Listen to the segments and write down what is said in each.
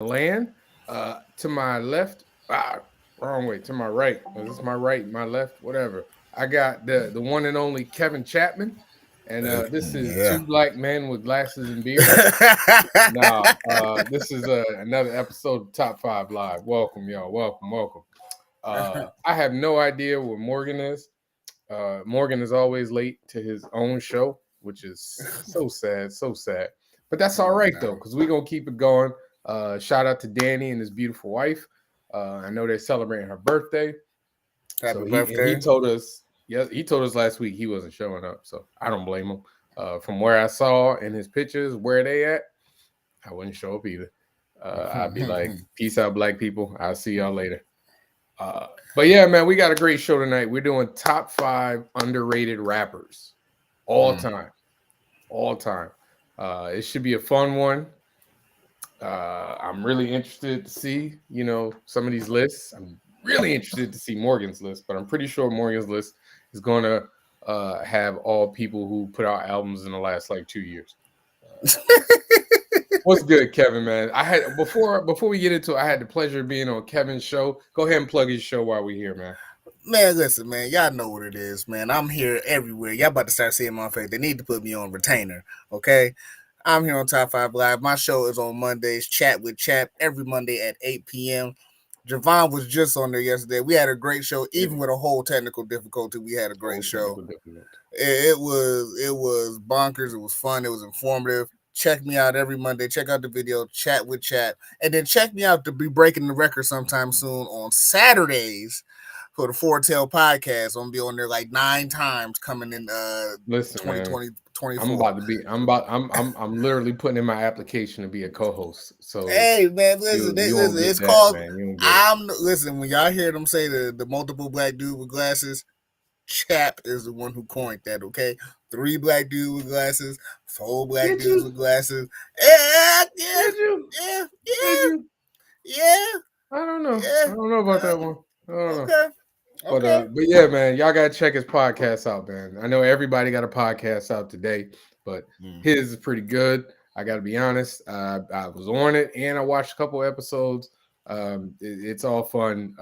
land. To my left, wrong way. To my right. This is my right, my left, whatever. I got the one and only Kevin Chapman, and this is Yeah. two black men with glasses and beards. Now, this is another episode of Top Five Live. Welcome, y'all. Welcome, welcome. I have no idea where Morgan is. Morgan is always late to his own show, which is so sad, so sad. But that's all right though, because we're gonna keep it going. Shout out to Danny and his beautiful wife. I know they're celebrating her birthday. So Happy he birthday. told us, yeah, he told us last week he wasn't showing up. So I don't blame him. From where I saw in his pictures where they at, I wouldn't show up either. I'd be like, peace out, black people. I'll see y'all later. But yeah, man, we got a great show tonight. We're doing top five underrated rappers all time, all time. It should be a fun one. I'm really interested to see, some of these lists. I'm really interested to see Morgan's list, but I'm pretty sure Morgan's list is going to have all people who put out albums in the last like 2 years. What's good, Kevin? Man, I had before we get into it, I had the pleasure of being on Kevin's show. Go ahead and plug his show while we're here, man. Man, listen, man. Y'all know what it is, man. I'm here everywhere. Y'all about to start seeing my face. They need to put me on retainer, okay? I'm here on Top 5 Live. My show is on Mondays, Chat with Chap, every Monday at 8 p.m. Javon was just on there yesterday. We had a great show, even with a whole technical difficulty. We had a great show. It was bonkers. It was fun. It was informative. Check me out every Monday. Check out the video, Chat with Chat, and then check me out to be breaking the record sometime soon on Saturdays for the Four Tail podcast. I'm gonna be on there like 9 times coming in Listen, man. 2020 I'm 24. about to be. I'm literally putting in my application to be a co-host. So Hey man, you listen, you won't listen. get It's that, called. man. You won't get it. I'm listen when y'all hear them say the multiple black dude with glasses. Chap is the one who coined that. Okay, 3 black dudes with glasses, 4 black Did dudes you? with glasses. Yeah, yeah, Did you? yeah, Did yeah, you? yeah, I don't know. I yeah. don't know about that one. I don't know. Okay, okay. But yeah, man, y'all gotta check his podcast out, man. I know everybody got a podcast out today, but his is pretty good. I got to be honest. I was on it and I watched a couple episodes. It's all fun.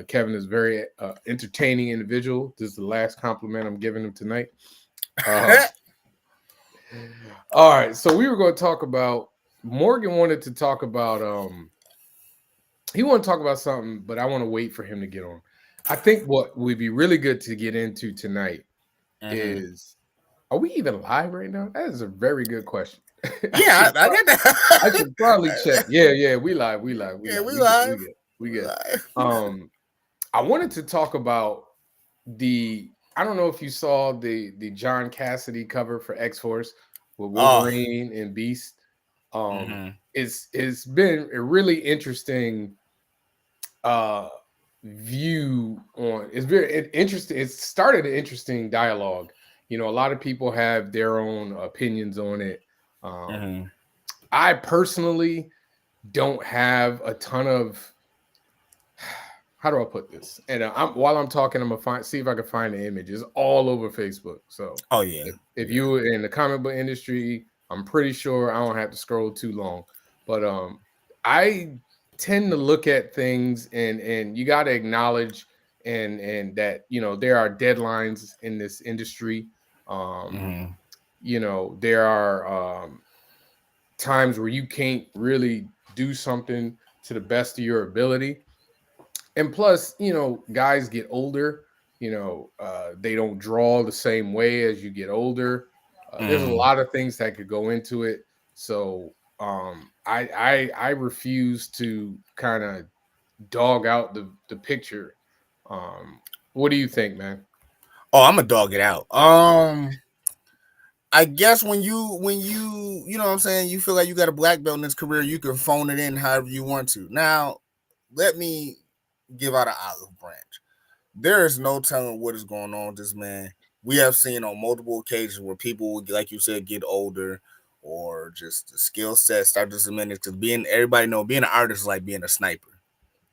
Kevin is very entertaining individual. This is the last compliment I'm giving him tonight. Uh, all right, so we were going to talk about. Morgan wanted to talk about. He wanted to talk about something, but I want to wait for him to get on. I think what would be really good to get into tonight is, are we even live right now? That is a very good question. Yeah, I get I should probably check. that. Yeah, we live, we Yeah, live, we we good, live. we We good. live. I wanted to talk about the. I don't know if you saw the John Cassidy cover for X Force with Oh, Wolverine and Beast. It's been a really interesting uh view on. It's very interesting. It started an interesting dialogue. A lot of people have their own opinions on it. um I personally don't have a ton of, how do I put this? And while I'm talking, I'm gonna see if I can find the image. It's all over Facebook. So oh yeah, if yeah. you were in the comic book industry, I'm pretty sure I don't have to scroll too long. But I tend to look at things, and you got to acknowledge and that there are deadlines in this industry. Um, there are times where you can't really do something to the best of your ability. And plus, guys get older. They don't draw the same way as you get older. There's a lot of things that could go into it. So I refuse to kind of dog out the picture. Um, what do you think, man? Oh, I'm gonna dog it out. I guess when you you know what I'm saying, you feel like you got a black belt in this career, you can phone it in however you want to. Now, let me give out an olive branch. There is no telling what is going on with this man. We have seen on multiple occasions where people, like you said, get older or just the skill set start to diminish. Because everybody know being an artist is like being a sniper.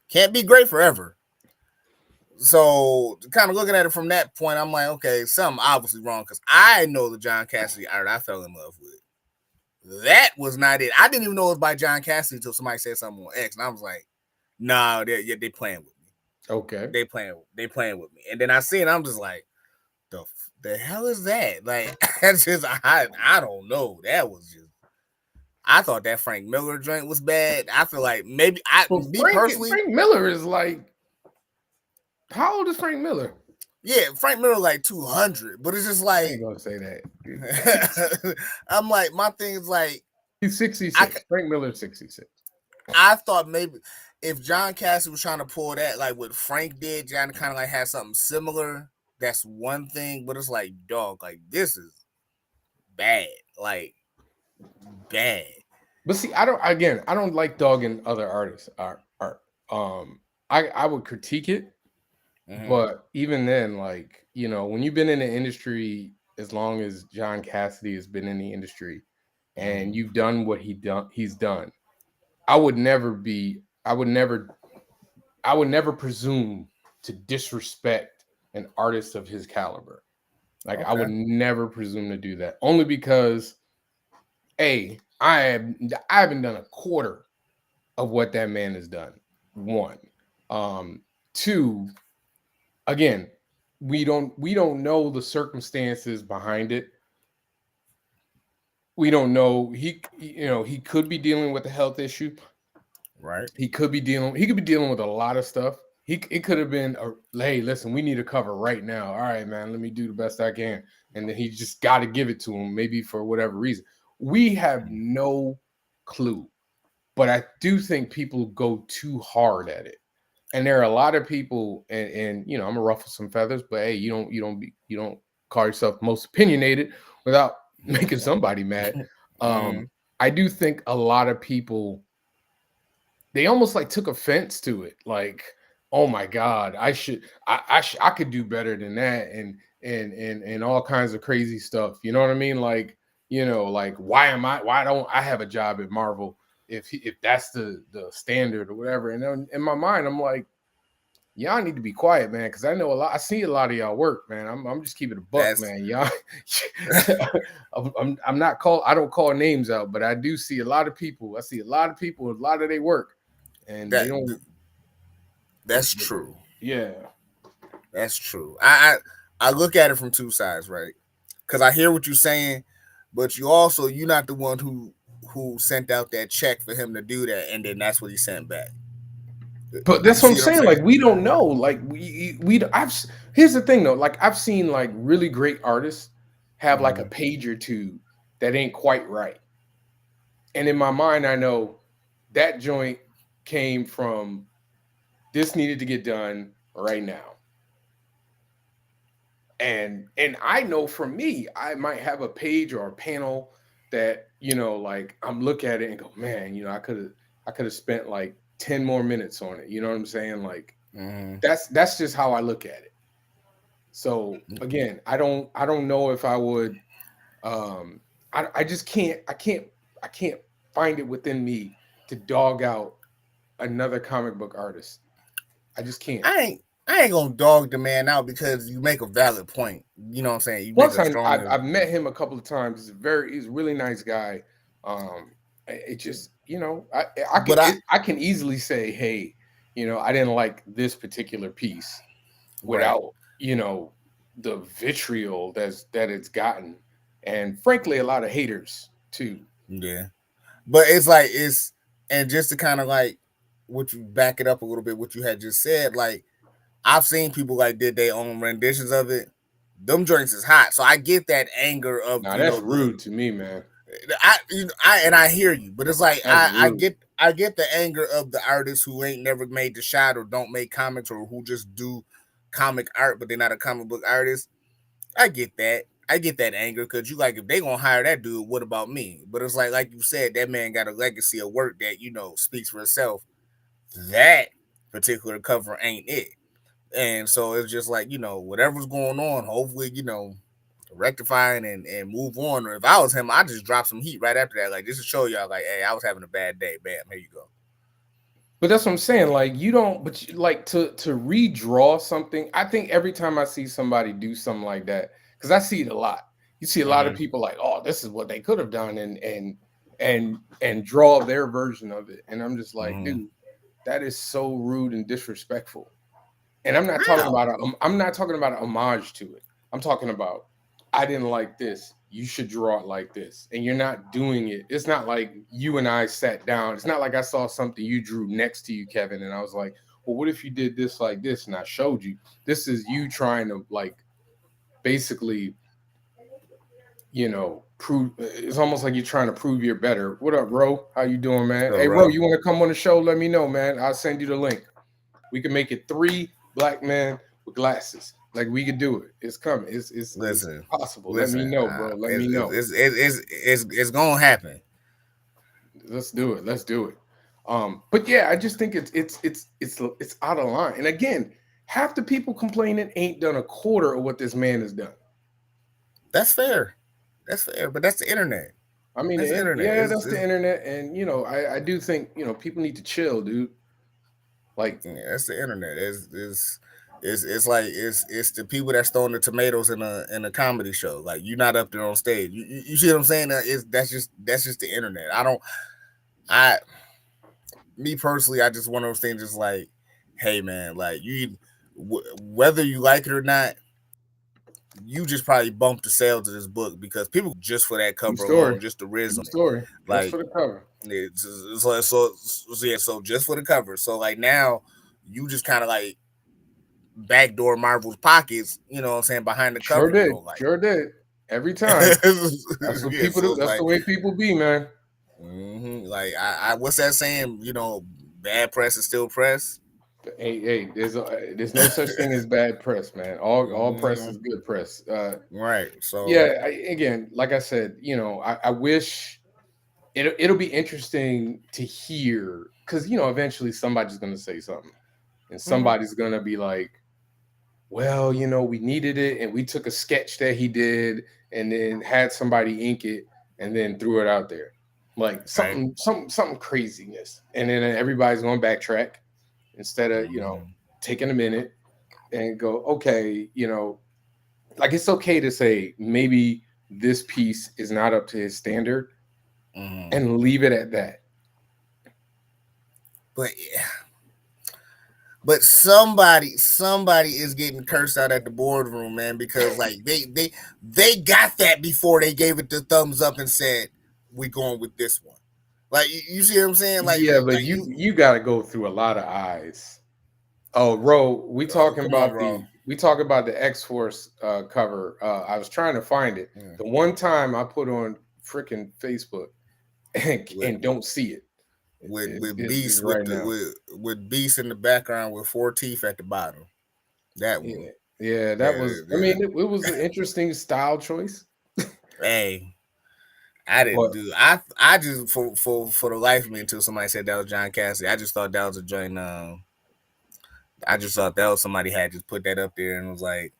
Can't be great forever. So kind of looking at it from that point, I'm like, okay, something obviously wrong because I know the John Cassidy art I fell in love with. That was not it. I didn't even know it was by John Cassidy until somebody said something on X, and I was like, "Nah, they playing with me. Okay. They playing with me." And then I see it, I'm just like, "The hell is that?" Like, I don't know. That was just. I thought that Frank Miller joint was bad. I feel like maybe Well, me personally, Frank Miller is like, how old is Frank Miller? yeah, Frank Miller like 200, but it's just I like ain't gonna say that. I'm like my thing is like He's I 66. Frank Miller's 66. I thought maybe if John Cassidy was trying to pull that like what Frank did, John kind of like had something similar. That's one thing, but it's like dog, like this is bad, like bad. But see, I don't like dogging other artists art. I would critique it, Mm-hmm. but even then, like, when you've been in the industry as long as John Cassidy has been in the industry and Mm-hmm. you've done what he's done, I would never be I would never presume to disrespect an artist of his caliber. Like, I Okay. would never presume to do that. Only because I haven't done a quarter of what that man has done. One. Two, again, we don't know the circumstances behind it. We don't know. He could be dealing with a health issue. Right. He could be dealing with a lot of stuff. It could have been hey, listen, we need a cover right now. All right, man, let me do the best I can. And then he just got to give it to him, maybe for whatever reason. We have no clue. But I do think people go too hard at it. And there are a lot of people, and I'm gonna ruffle some feathers, but hey, you don't call yourself most opinionated without making somebody mad. Mm-hmm. I do think a lot of people, they almost like took offense to it. Like, oh my God, I could do better than that, and all kinds of crazy stuff. You know what I mean? Like, like why don't I have a job at Marvel if that's the standard or whatever? And then in my mind, I'm like, y'all need to be quiet, man, because I see a lot of y'all work, man. I'm just keeping a buck, That's man. Y'all, I'm not I don't call names out, but I do see a lot of people. I see a lot of people, a lot of their work, and they that don't. that's true. Yeah, That's true. I look at it from two sides, right? Because I hear what you're saying, but you're not the one who sent out that check for him to do that, and then that's what he sent back. but You that's what I'm see what I'm saying. Like, saying? we don't know. Like, here's the thing though. Like, I've seen like really great artists have like a Mm-hmm. page or two that ain't quite right, and in my mind, I know that joint came from this needed to get done right now. And I know for me, I might have a page or a panel that, like, I'm look at it and go, man, I could have spent like 10 more minutes on it. You know what I'm saying? Like, Mm-hmm. that's just how I look at it. So again, I don't know if I would. I just can't find it within me to dog out another comic book artist. I just can't. I ain't gonna dog the man out because you make a valid point. You know what I'm saying? You make Plus, a strong. I've met him a couple of times. He's a really nice guy. It just, But I can easily say, hey, I didn't like this particular piece right, without, the vitriol that it's gotten, and frankly, a lot of haters too. yeah. But it's like it's and just to kind of like what you back it up a little bit, what you had just said, like I've seen people like did their own renditions of it. Them joints is hot, so I get that anger of Now that's rude to me, man. I hear you, but it's like That's rude. I get the anger of the artists who ain't never made the shot or don't make comics or who just do comic art, but they're not a comic book artist. I get that. I get that anger because you like if they gonna hire that dude, what about me? But it's like you said, that man got a legacy of work that speaks for itself. That particular cover ain't it, and so it's just like whatever's going on. Hopefully, rectifying and move on. Or if I was him, I just drop some heat right after that. Like just to show y'all, like, hey, I was having a bad day. Bam, here you go. But that's what I'm saying. Like, you don't, but like to redraw something. I think every time I see somebody do something like that, because I see it a lot. You see a lot of Mm-hmm. people like, oh, this is what they could have done, and and draw their version of it. And I'm just like, Mm-hmm. dude, that is so rude and disrespectful. And How? I'm not talking about a homage to it. I'm talking about I didn't like this. You should draw it like this. And you're not doing it. It's not like you and I sat down. It's not like I saw something you drew next to you, Kevin, and I was like, well, what if you did this like this? And I showed you. This is you trying to like basically, prove. It's almost like you're trying to prove you're better. What up, Ro? How you doing, man? So, Hey, Ro, bro, you want to come on the show? Let me know, man. I'll send you the link. We can make it 3 black men with glasses. Like we could do it. It's coming. It's listen, possible. Let me listen. know, bro. Let me know. It's gonna happen. Let's do it. Let's do it. But yeah, I just think it's out of line. And again, half the people complaining ain't done a quarter of what this man has done. That's fair. That's fair. But that's the internet. I mean, That's the internet. yeah, that's the internet, and I do think people need to chill, dude. Like, that's the internet. It's like it's the people that's throwing the tomatoes in a comedy show. Like you're not up there on stage. You see what I'm saying? That's just the internet. I me personally, I just one of those things. Just like, hey man, like whether you like it or not, you just probably bumped the sales of this book because people just for that true cover story, alone, just the riz true on it. story, just Like for the cover. so just for the cover. So like now you just kind of like backdoor Marvel's pockets, you know what I'm saying, behind the Sure cover you did, don't like. sure did. Every time. That's what Yeah, people so do. it's That's like the way people be, man. like I what's that saying? Bad press is still press. Hey, there's no such thing as bad press, man. All press Mm-hmm. is good press. Right. So Yeah. Again, like I said, I wish it'll be interesting to hear because eventually somebody's gonna say something, and mhm, somebody's gonna be like, well, we needed it, and we took a sketch that he did, and then had somebody ink it, and then threw it out there, like right. something craziness, and then everybody's gonna backtrack instead of Mm-hmm. taking a minute and go, okay, like it's okay to say maybe this piece is not up to his standard Mm-hmm. and leave it at that. But yeah. But somebody is getting cursed out at the boardroom, man, because like they got that before they gave it the thumbs up and said we going with this one. Like you see what I'm saying? Yeah, but Like you you got to go through a lot of eyes. Oh, Ro, come on, bro. we talk about the X Force cover. I was trying to find it. Yeah. The one time I put on freaking Facebook With and don't see it. with It's Beast right now. with Beast in the background with 4 teeth at the bottom. That one. Yeah, yeah, that Yeah, was. I yeah. mean, it was an interesting style choice, Hey, I didn't but do. I just for the life of me until somebody said that was John Cassidy. I just thought that was a joint. I just thought that was somebody had just put that up there and was like,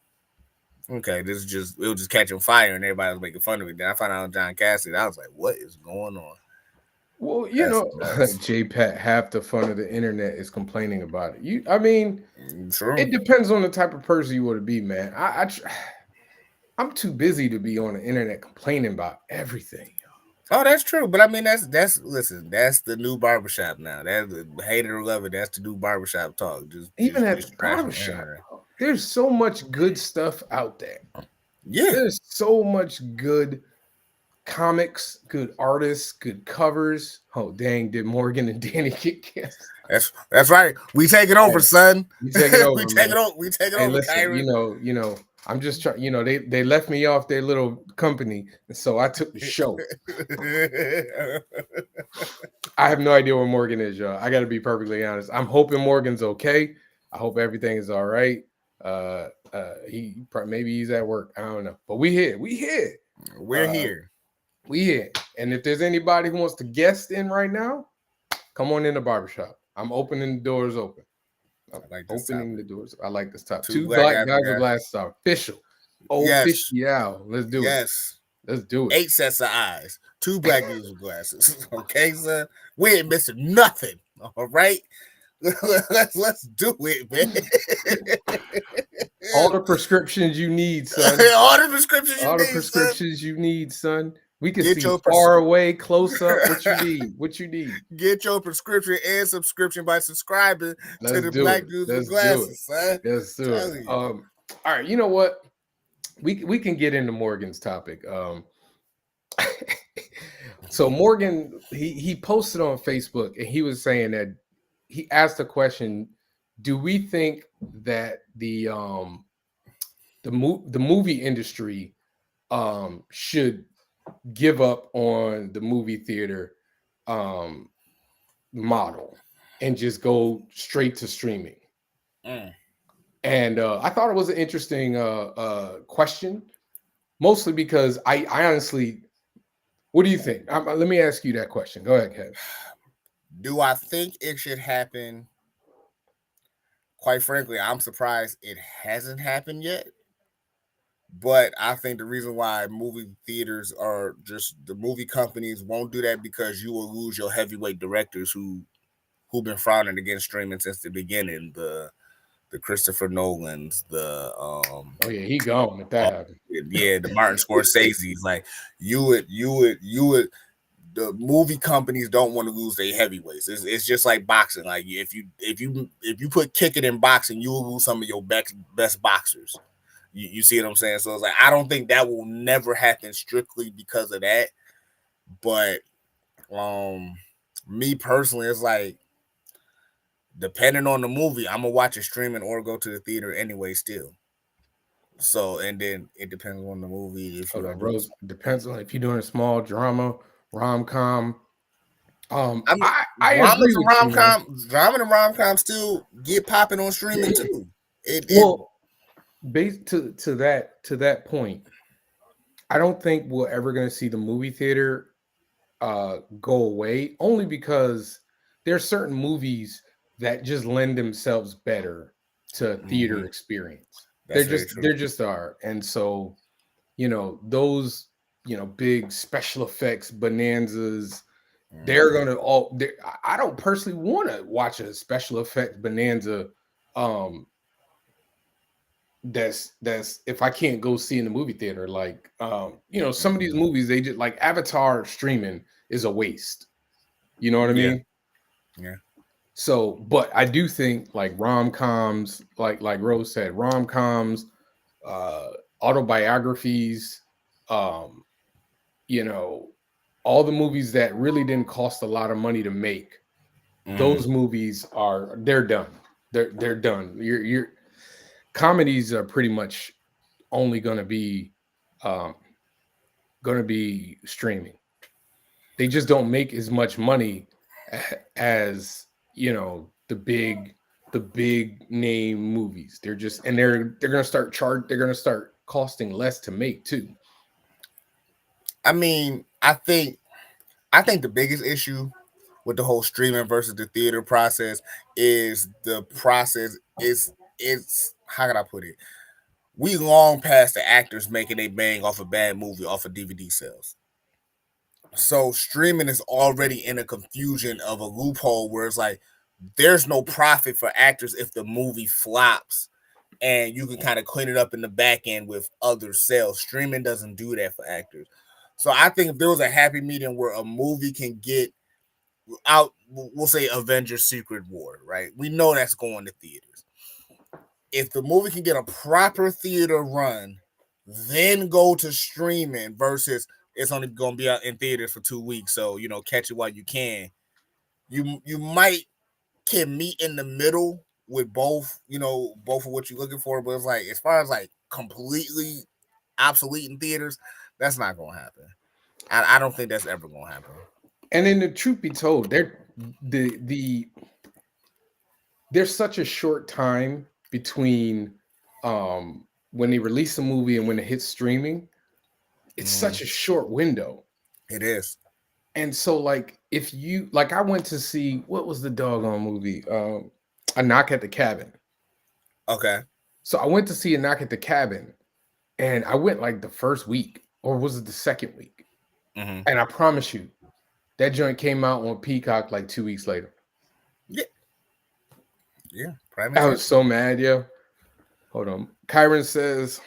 okay, this is just it was just catching fire and everybody was making fun of it. Then I found out John Cassidy. I was like, what is going on? well, That's nuts. J Pat, half the fun of the internet is complaining about it. I mean, True. it depends on the type of person you want to be, man. I'm too busy to be on the internet complaining about everything. Oh, that's true. But I mean, that's listen. That's the new barbershop now. That's hate it or love it. That's the new barbershop talk. Even at the Just trashing the barbershop, internet. bro, there's so much good stuff out there. Yeah, There's so much good comics, good artists, good covers. Oh dang, did Morgan and Danny get canceled? that's right. We take it over, Hey, son. you take it We over, take man. it over. We take it Hey, over, listen, Kyron. I'm just trying. They left me off their little company, and so I took the show. I have no idea where Morgan is, y'all. I got to be perfectly honest. I'm hoping Morgan's okay. I hope everything is all right. Maybe he's at work. I don't know, but we here. We're Uh, here. we here. And if there's anybody who wants to guest in right now, come on in the barbershop. I'm opening the doors open. I'm I like this opening topic. the doors. I like this top. Two Two black black guys guys with with gas. glasses are official. Yes, Official. Let's do it. yes. Let's do it. 8 sets of eyes. 2 black dudes with glasses. Okay, son. We ain't missing nothing. All right. Let's do it, man. All the prescriptions you need, son. All the prescriptions you All the need, son. prescriptions you need, son. We can Get see your far away, close up. What you need? What you need? get your prescription and subscription by subscribing to Let's the do Black it. Dudes with Let's do it. Glasses, son. Let's do it. Tell you. All right. You know what? We can get into Morgan's topic. So Morgan, he posted on Facebook and he was saying that he asked a question: do we think that the movie industry should give up on the movie theater um model and just go straight to streaming? Mm. And I thought it was an interesting question, mostly because I honestly, what do you think? Let me ask you that question. Go ahead, Kev. Do I think it should happen? Quite frankly, I'm surprised it hasn't happened yet. But I think the reason why movie theaters are just the movie companies won't do that because you will lose your heavyweight directors who've been frowning against streaming since the beginning. The Christopher Nolans, Oh yeah, he gone if that happened. the Martin Scorsese's. Like you would the movie companies don't want to lose their heavyweights. It's just like boxing. Like if you put kicking in boxing, you will lose some of your best boxers. You see what I'm saying? So it's like I don't think that will never happen strictly because of that. But me personally, it's like depending on the movie, I'm gonna watch it streaming or go to the theater anyway. Still. So and then it depends on the movie if Hold you are on, doing. Rose. Depends on if you're doing a small drama, rom com. I mean, I agree with you, man. drama and rom com still get popping on streaming too. It Well, based to that point, I don't think we're ever going to see the movie theater go away. Only because there's certain movies that just lend themselves better to theater experience. That's very true. They're just are, and so those big special effects bonanzas. They're gonna all. I don't personally want to watch a special effects bonanza. Um, that's if I can't go see in the movie theater, like some of these movies they just like Avatar streaming is a waste. You know what I Yeah, mean? yeah. So, but I do think like rom coms, like Rose said, rom coms, uh, autobiographies, um, you know, all the movies that really didn't cost a lot of money to make. Those movies they're done. They're done. You're comedies are pretty much only um, going to be streaming. They just don't make as much money as the big name movies. They're just and they're going to they're going to start costing less to make too. I mean, I think the biggest issue with the whole streaming versus the theater process is the process is how can I put it? We long past the actors making a bang off a bad movie off of DVD sales. So streaming is already in a confusion of a loophole where it's like there's no profit for actors if the movie flops and you can kind of clean it up in the back end with other sales. Streaming doesn't do that for actors. So I think if there was a happy medium where a movie can get out, we'll say Avengers Secret War, right? We know that's going to theaters. If the movie can get a proper theater run, then go to streaming versus it's only going to be out in theaters for 2 weeks, so catch it while you can. You might can meet in the middle with both, both of what you're looking for, but it's like as far as like completely obsolete in theaters, that's not going to happen. I don't think that's ever going to happen. And then the truth be told, the there's such a short time between when they release a movie and when it hits streaming. It's such a short window. It is. And so like if you like I went to see what was the doggone movie? A Knock at the Cabin. Okay. So I went to see A Knock at the Cabin and I went like the first week or was it the second week? And I promise you that joint came out on Peacock like 2 weeks later. Yeah. Yeah. I was so mad, yo. Hold on. Kyron says,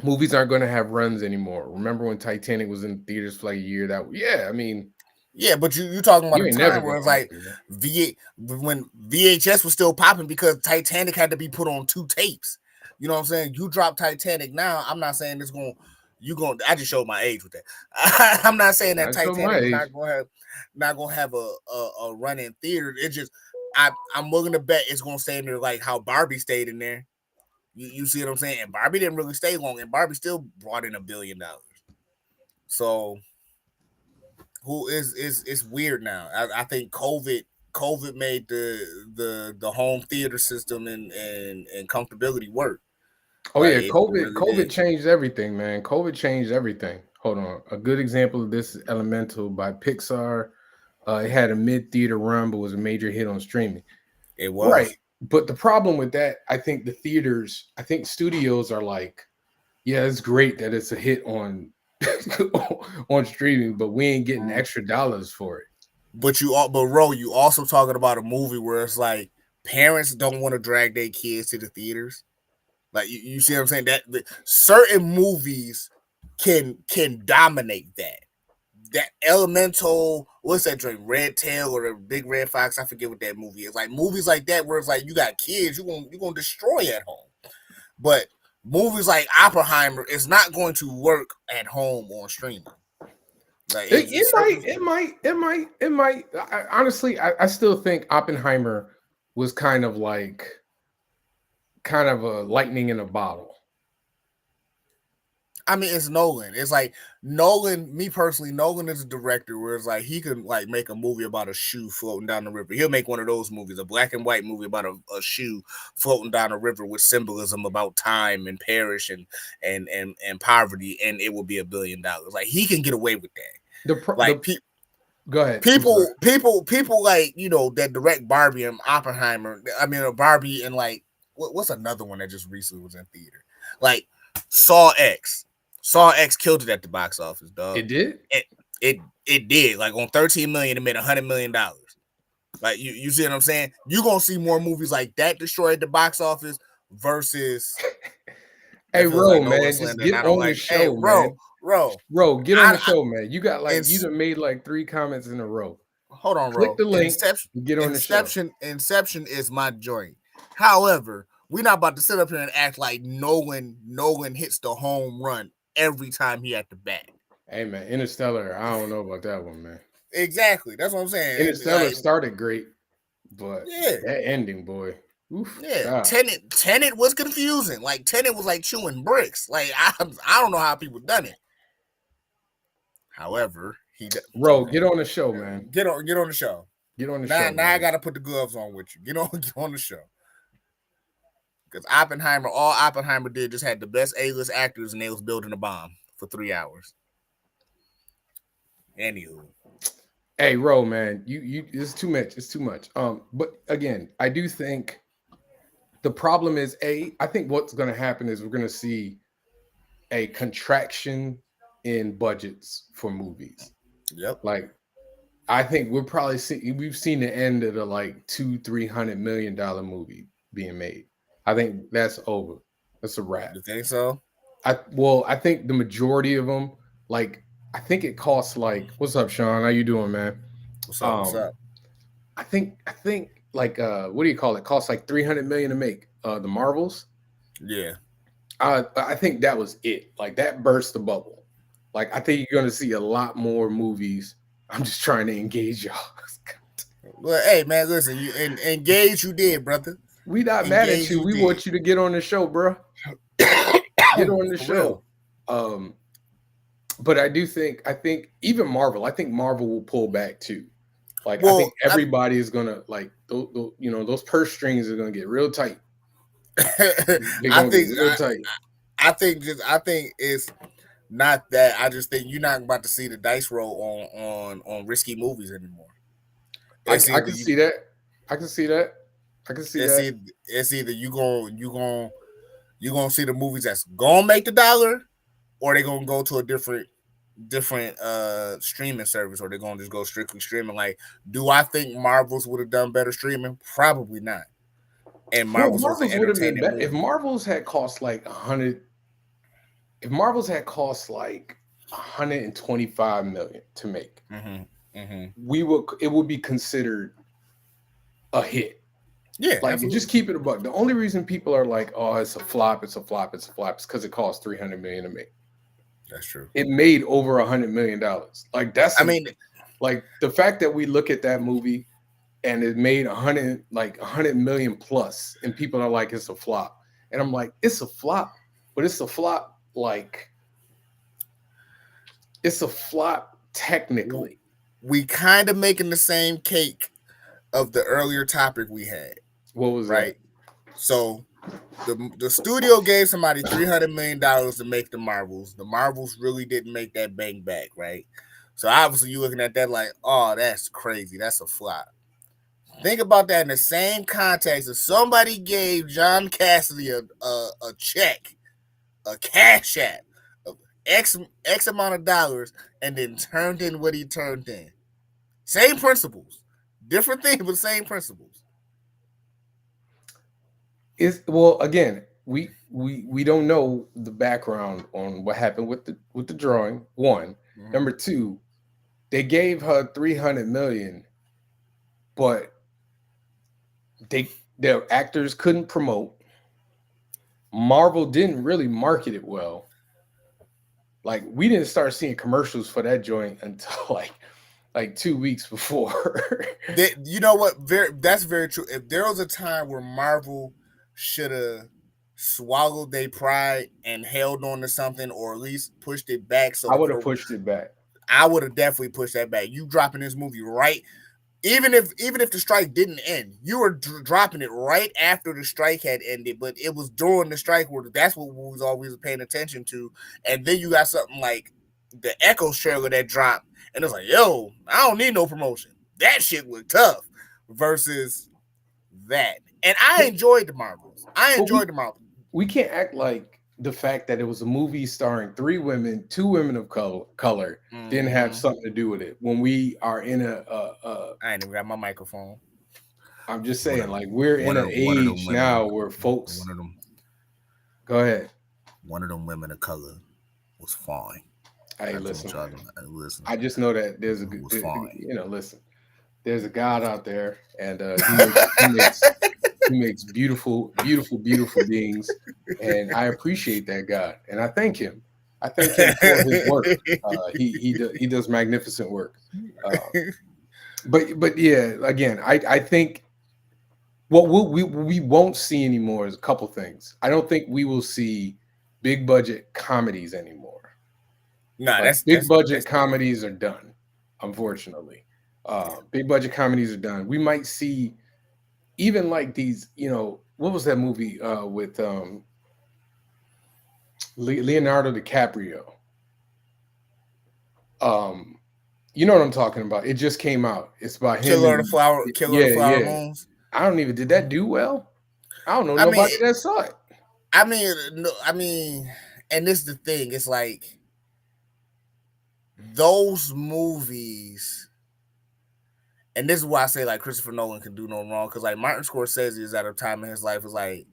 Movies aren't going to have runs anymore. Remember when Titanic was in theaters for like a year? That yeah, I mean, Yeah, but you talking about you a ain't never time where gonna it's have like to. Man. when VHS was still popping because Titanic had to be put on 2 tapes. You know what I'm saying? You drop Titanic now. I'm not saying it's going. You going? I just showed my age with that. I'm not saying that I show my Titanic is age. not going to have a run in theater. It just I'm willing to bet it's going to stay in there like how Barbie stayed in there. You see what I'm saying? And Barbie didn't really stay long, and Barbie still brought in $1 billion. So who is it's weird now. I think COVID made the home theater system and comfortability work. Oh Like yeah, it COVID really COVID did. changed everything, man. COVID changed everything. Hold on. A good example of this is Elemental by Pixar. It had a mid theater run, but was a major hit on streaming. It Right. was. But the problem with that, I think the theaters, I think studios are like, yeah, it's great that it's a hit on on streaming, but we ain't getting Mhm. extra dollars for it. But Ro, you also talking about a movie where it's like parents don't want to drag their kids to the theaters. Like you see what I'm saying? Certain movies can dominate that. That Elemental, what's that drink? Red Tail or the Big Red Fox? I forget what that movie is. Like movies like that where it's like you got kids, you gonna destroy at home. But movies like Oppenheimer is not going to work at home on streaming. Like It it's might, certain. honestly, I still think Oppenheimer was kind of a lightning in a bottle. I mean, it's Nolan. It's like Nolan. Me personally, Nolan is a director where it's like he can like make a movie about a shoe floating down the river. He'll make one of those movies, a black and white movie about a shoe floating down a river with symbolism about time and perish and poverty, and it will be $1 billion. Like he can get away with that. Like The Go ahead. I'm sorry. people like that direct Barbie and Oppenheimer. I mean, a Barbie and like what's another one that just recently was in theater? Like Saw X. Saw X killed it at the box office, dog. It did. It it it did. Like on 13 million, it made $100 million. Like you see what I'm saying? You gonna see more movies like that destroy at the box office versus Hey, that feels like Ro, Nolan man, just slander, and get I don't on the like. Hey, show, man. bro, Ro, get on the I show, man. You got like you it's done made like 3 comments in a row. hold on, Click bro. the link and get on the show. Inception is my joint. However, we're not about to sit up here and act like Nolan hits the home run every time he at the bat. Hey, man, Interstellar. I don't know about that one, man. Exactly. That's what I'm saying. Interstellar started great, but Yeah, that ending, boy. Oof, yeah. God. Tenet was confusing. Like Tenet was like chewing bricks. Like I don't know how people done it. However, Ro, okay. get on the show, man. Get on the show. Get on the Now show, now I man. gotta put the gloves on with you. Get on the show. Because Oppenheimer, all Oppenheimer did just had the best A-list actors, and they was building a bomb for 3 hours. Anywho, Hey, Ro, man, you it's too much. It's too much. But again, I do think the problem is I think what's gonna happen is we're gonna see a contraction in budgets for movies. yep. Like I think we've seen the end of the like 200-300 million dollar movie being made. I think that's over. That's a wrap. You think so? I think the majority of them, like I think it costs like what's up, Sean? How you doing, man? What's up? What's Um, up? I think like what do you call it? Costs like 300 million to make the Marvels. Yeah. I think that was it. Like that burst the bubble. Like I think you're gonna see a lot more movies. I'm just trying to engage y'all. Well, hey man, listen, you engage. You did, brother. We not mad at Engage. you. You We did. want you to get on the show, bro. Get on the For show. real. Um, but I think even Marvel. I think Marvel will pull back too. Like I think Well, everybody is gonna like those purse strings are gonna get real tight. They're I gonna get think real tight. I think it's not that. I just think you're not about to see the dice roll on risky movies anymore. It's I either can you see that. I can see that. I can see that. it's either you gonna see the movies that's gonna make the dollar, or they gonna go to a different streaming service, or they're gonna just go strictly streaming. Like, do I think Marvels would have done better streaming? Probably not. And Well, Marvels was an Marvels would have been entertaining better if movie. Marvels had cost like 100. if Marvels had cost like 125 million to make, Mm-hmm. Mm-hmm. we would it would be considered a hit. Yeah, Like just absolutely. keep it a buck. The only reason people are like, "Oh, it's a flop, it's a flop, it's a flop," is because it cost 300 million to make. That's true. It made over $100 million. Like that's I a mean, like the fact that we look at that movie and it made 100 million plus, and people are like, "It's a flop," and I'm like, "It's a flop," but it's a flop like it's a flop w- technically. we kind of making the same cake of the earlier topic we had, What was that? right? So the studio gave somebody $300 million to make the Marvels. The Marvels really didn't make that bang back, right? So obviously you looking at that like, oh, that's crazy. That's a flop. Think about that in the same context. If somebody gave John Cassidy a check, a cash app of X amount of dollars, and then turned in what he turned in. Same principles. Different thing, but same principles. Is well again, we don't know the background on what happened with the drawing. One. Mm-hmm. Number two, they gave her 300 million, but their actors couldn't promote. Marvel didn't really market it well. Like we didn't start seeing commercials for that joint until like 2 weeks before. You know what? That's very true. If there was a time where Marvel should have swallowed their pride and held on to something, or at least pushed it back, so I it would could have have. pushed it back. I would have definitely pushed that back. You dropping this movie right, even if the strike didn't end, you were dropping it right after the strike had ended. But it was during the strike where that's what we was always paying attention to. And then you got something like the Echoes trailer that dropped, and it's like, yo, I don't need no promotion. That shit looked tough. Versus that, and I But, enjoyed the Marvels. I but enjoyed the Marvels. we can't act like the fact that it was a movie starring three women, two women of color didn't have Mm-hmm. something to do with it. When we are in I ain't even got my microphone. I'm just One saying, of like we're in an one of them age women, now where folks one of them go ahead. one of them women of color was fine. Hey, I just listen, want y'all to listen. I just know that there's a It good, was fine. listen, there's a God out there, and he makes beautiful, beautiful, beautiful beings, and I appreciate that God, and I thank him. I thank him for his work. He does magnificent work. Uh, but yeah, again, I think what we won't see anymore is a couple things. I don't think we will see big budget comedies anymore. Nah, Like that's big that's budget that's comedies are done, unfortunately. Big budget comedies are done. We might see even like these, what was that movie with Leonardo DiCaprio? Um, you know what I'm talking about. It just came out. It's about him and Killer of the yeah, Flower yeah. Moons. I don't even did that do well? I don't know I mean, nobody that saw it. no, and this is the thing. It's like those movies, and this is why I say like Christopher Nolan can do no wrong because like Martin Scorsese is at a time in his life is like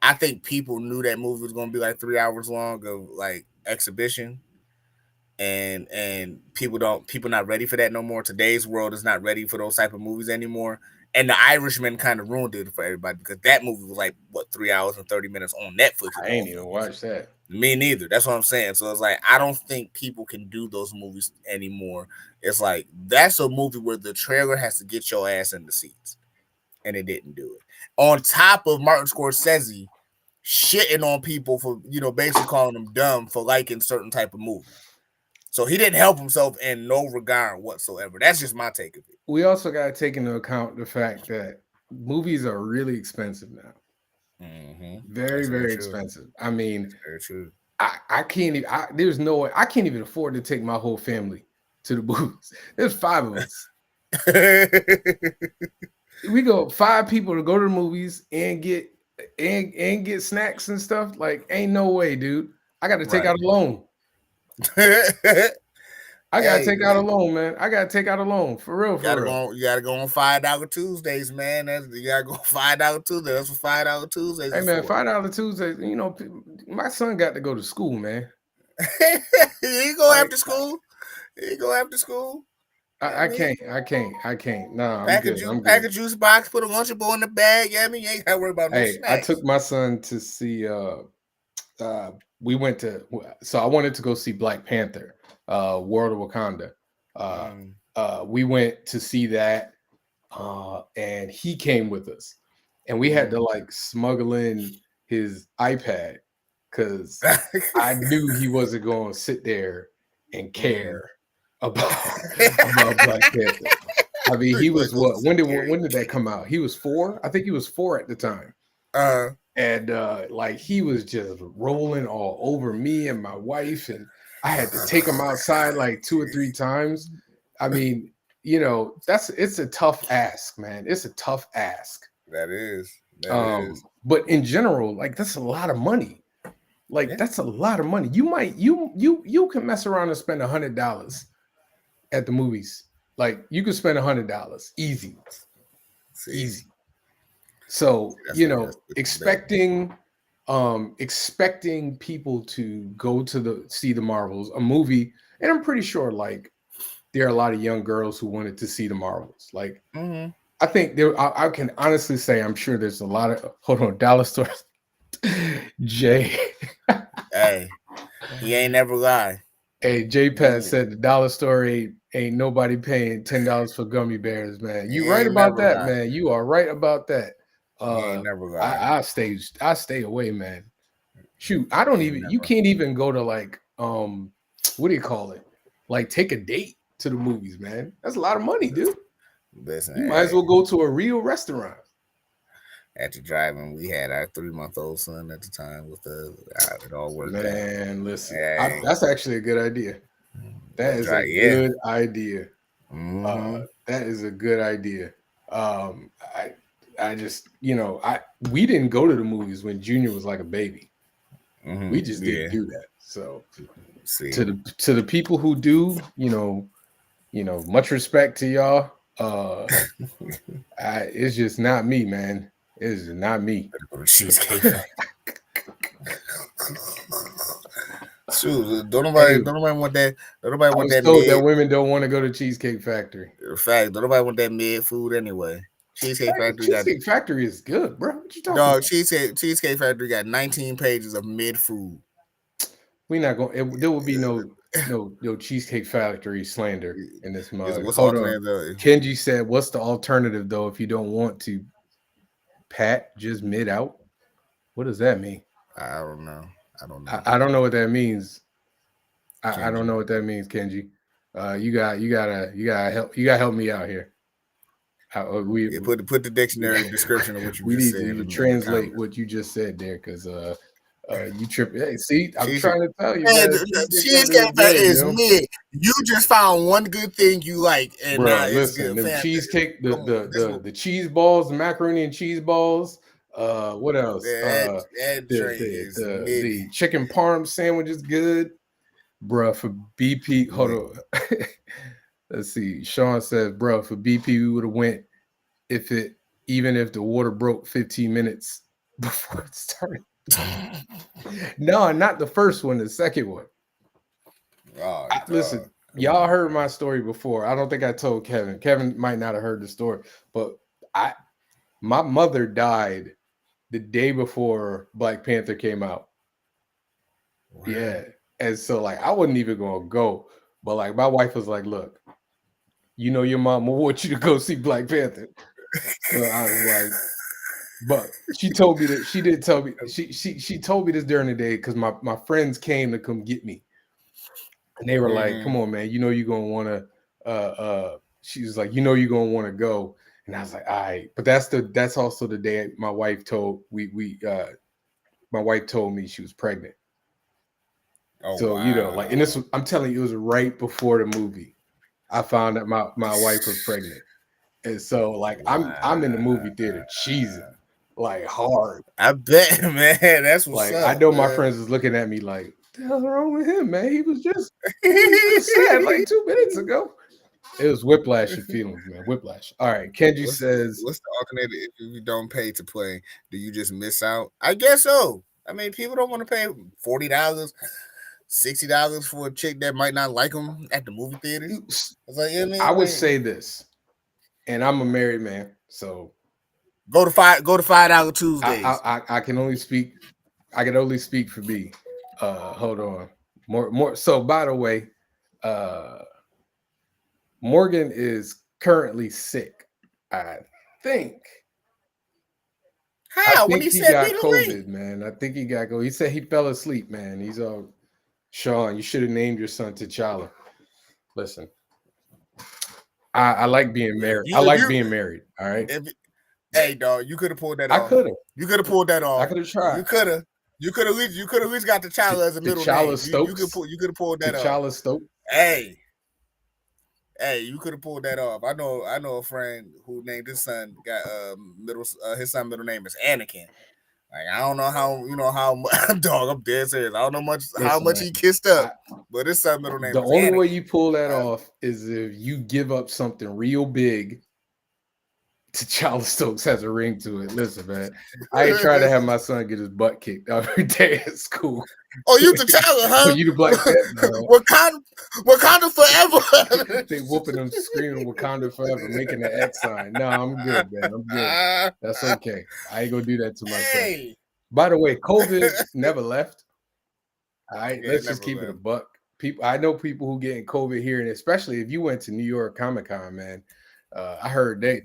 I think people knew that movie was going to be like 3 hours long of like exhibition, and people not ready for that no more. Today's world is not ready for those type of movies anymore. And The Irishman kind of ruined it for everybody because that movie was like what 3 hours and 30 minutes on Netflix of I all ain't even things. watched that. Me neither. That's what I'm saying. So it's like I don't think people can do those movies anymore. It's like that's a movie where the trailer has to get your ass in the seats, and it didn't do it. On top of Martin Scorsese shitting on people for basically calling them dumb for liking certain type of movie. So he didn't help himself in no regard whatsoever. That's just my take of it. We also got to take into account the fact that movies are really expensive now. Mm-hmm. Very, That's very very true. expensive. I mean, That's very true. I can't even. There's no way I can't even afford to take my whole family to the movies. There's five of us. We go five people to go to the movies and get snacks and stuff. Like, ain't no way, dude. I got to take Right. out a loan. I gotta Hey take out a man, loan, man. I gotta take out a loan for real, for real. you gotta go on $5 Tuesdays, man. You gotta go $5 Tuesdays. That's what $5 Tuesdays Hey is man, for. $5 Tuesday. You know, my son got to go to school, man. You go Like after school. You go after school. Yeah, I I mean, can't. Nah, I'm good. I'm pack good. a juice box, put a Lunchable in the bag. Yeah, I mean, you ain't gotta worry about no Hey, I snacks. took my son to see. We went to. So I wanted to go see Black Panther, World of Wakanda. Uh, Mm, we went to see that, and he came with us, and we had to like smuggle in his iPad because I knew he wasn't going to sit there and mm. care about about Black Panther. I mean, he You like was go what? sit there When and did that come out? He was 4. I think he was 4 at the time, uh, and like he was just rolling all over me and my wife, and I had to take him outside like 2 or 3 times. I mean, it's a tough ask, man. It's a tough ask. that is. That is. But in general, like that's a lot of money. Like Yeah. that's a lot of money. You can mess around and spend $100 at the movies. Like you could spend $100 easy, See, easy. So that's what that's what you bet. expecting people to go to see the Marvels, a movie, and I'm pretty sure like there are a lot of young girls who wanted to see the Marvels. Like Mm-hmm. I think I can honestly say I'm sure there's a lot of hold on dollar stores. Jay, Hey, he ain't never lie. hey, J He Pat ain't, said the dollar store ain't nobody paying $10 for gummy bears, man. he You right ain't about never that, lie. man. You are right about that. He ain't never lie. I stay away, man. Shoot, I don't He ain't even you never. can't even go to like what do you call it? Like take a date to the movies, man. That's a lot of money, dude. Listen, You might as hey, well go to a real restaurant. at the driving, we had our 3-month-old son at the time with us. It all worked out. Man, listen, Hey, that's actually a good idea. That that is a drive, yeah. good idea. Mm-hmm. That is a good idea. Um, I, I just, we didn't go to the movies when Junior was like a baby. We Mm-hmm. just didn't Yeah. do that. So See, to the people who do, much respect to y'all. It's just not me, man. It's not me. go to Cheesecake Factory. Shoot, Hey, don't nobody want that. Don't nobody I want was that told that mid. women don't want to go to Cheesecake Factory. Fact, don't nobody want that mid food anyway. Cheesecake Factory got Cheesecake Factory is good, bro. What you talking dog. about? Cheesecake Factory got 19 pages of mid food. We not going. There will be no Cheesecake Factory slander in this mug. What's the Hold on. alternative though? Kenji said, "What's the alternative though? If you don't want to pat just mid out, what does that mean? I don't know. I don't know. I don't know what that means. I don't Kenji. know what that means, Kenji. You gotta help me out here. We Yeah, put the dictionary description of what you we just need said to in the translate comments. what you just said there, because you trip. Hey, see, I'm Cheesecake. trying to tell you, Man, man. the Cheesecake Factory is Cheesecake Factory good, is yo. mid. You just found one good thing you like, and now Bro, it's listen, good, them fam. cheesecake, Come on, that's what the cheese balls, the macaroni and cheese balls. What else? that drink is mid. The chicken parm sandwich is good, bro. For BP, hold mid. on. Let's see. Sean says, bro, for BP, we would have went if it even if the water broke 15 minutes before it started. No, not the first one, the second one. Oh, Listen, come y'all on. heard my story before. I don't think I told Kevin. Kevin might not have heard the story, but I my mother died the day before Black Panther came out. Wow. Yeah. And so like I wasn't even gonna go. But like my wife was like, look, your mom will want you to go see Black Panther. So I was like, but she told me that she did tell me she told me this during the day because my friends came to come get me. And they were like, Mm-hmm. come on, man, you're gonna wanna she was like, you're gonna want to go. And I was like, all right. But that's also the day my wife told my wife told me she was pregnant. Oh So, like, and wow. this was, I'm telling you, it was right before the movie. I found that my wife was pregnant. And so like I'm in the Wow. movie theater cheesing like hard. I bet, man. That's what's Like I up, know my man. friends was looking at me like, the hell's wrong with him, man? He was just sad like 2 minutes ago. It was whiplash of feelings, man. Whiplash. All right. Kenji says, What's the alternative if you don't pay to play? Do you just miss out? I guess so. I mean, people don't want to pay $40, $60 for a chick that might not like them at the movie theaters. It's like, you know what I mean? I would Like, say this, and I'm a married man, so go to $5 Tuesdays. I can only speak. I can only speak for me. Hold on. More. So, by the way, Morgan is currently sick. I think. I How? When think he he said be got the link. COVID, man. I think he got COVID. He said he fell asleep, man. He's all Sean. You should have named your son T'Challa. Listen, I like being married. I like being married. All right. Hey, dog, you could have pulled that I off. could have. You could have pulled that off. I could have tried. You could have. You could have at least got T'Challa as a middle name. You could have pulled that off. T'Challa Stokes. Hey, you could have pulled that off. I know a friend who named his son his son middle name is Anakin. Like, I don't know how dog. I'm dead serious. I don't know how much he kissed up, but his son middle name. The is only Anakin. way you pull that off is if you give up something real big. T'Challa Stokes has a ring to it. Listen, man, I ain't trying to have my son get his butt kicked every day at school. Oh, you T'Challa, huh? You the Black Panther. Wakanda forever. They whooping them, screaming Wakanda forever, making the X sign. No, I'm good, man. I'm good. That's okay. I ain't gonna do that to myself. Hey. By the way, COVID never left. All right, let's just keep it a buck. I know people who getting COVID here, and especially if you went to New York Comic-Con, man. I heard they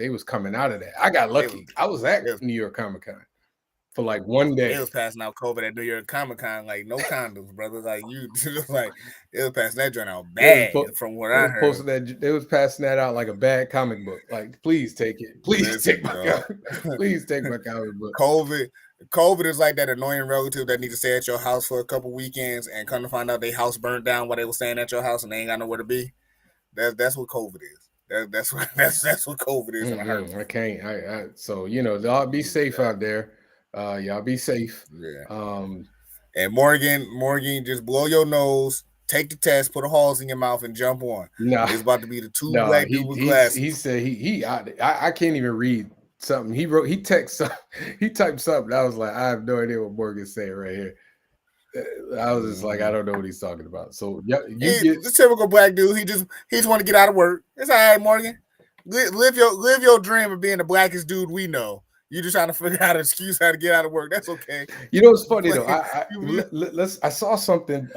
was coming out of that. I got lucky. I was at New York Comic-Con for like one day. It was passing out COVID at New York Comic-Con, like no condoms, brother. Like you, like it was passing that joint out bad. From what I heard, they was passing that out like a bad comic book. Like, please take it. Please take my comic book. COVID is like that annoying relative that need to stay at your house for a couple weekends and come to find out their house burned down while they were staying at your house and they ain't got nowhere to be. That's what COVID is. That's what COVID is. Mm-hmm. I can't. So y'all be safe out there. Y'all be safe. Yeah. And Morgan, just blow your nose, take the test, put a halls in your mouth, and jump on. Nah, it's about to be the two black dudes with glasses. He said I can't even read something. He typed something. I was like, I have no idea what Morgan's saying right here. I was just like, I don't know what he's talking about. So yeah, the typical black dude. He just want to get out of work. It's all right, Morgan. Live your dream of being the blackest dude we know. You just trying to figure out an excuse how to get out of work. That's okay. You know what's funny though? I saw something.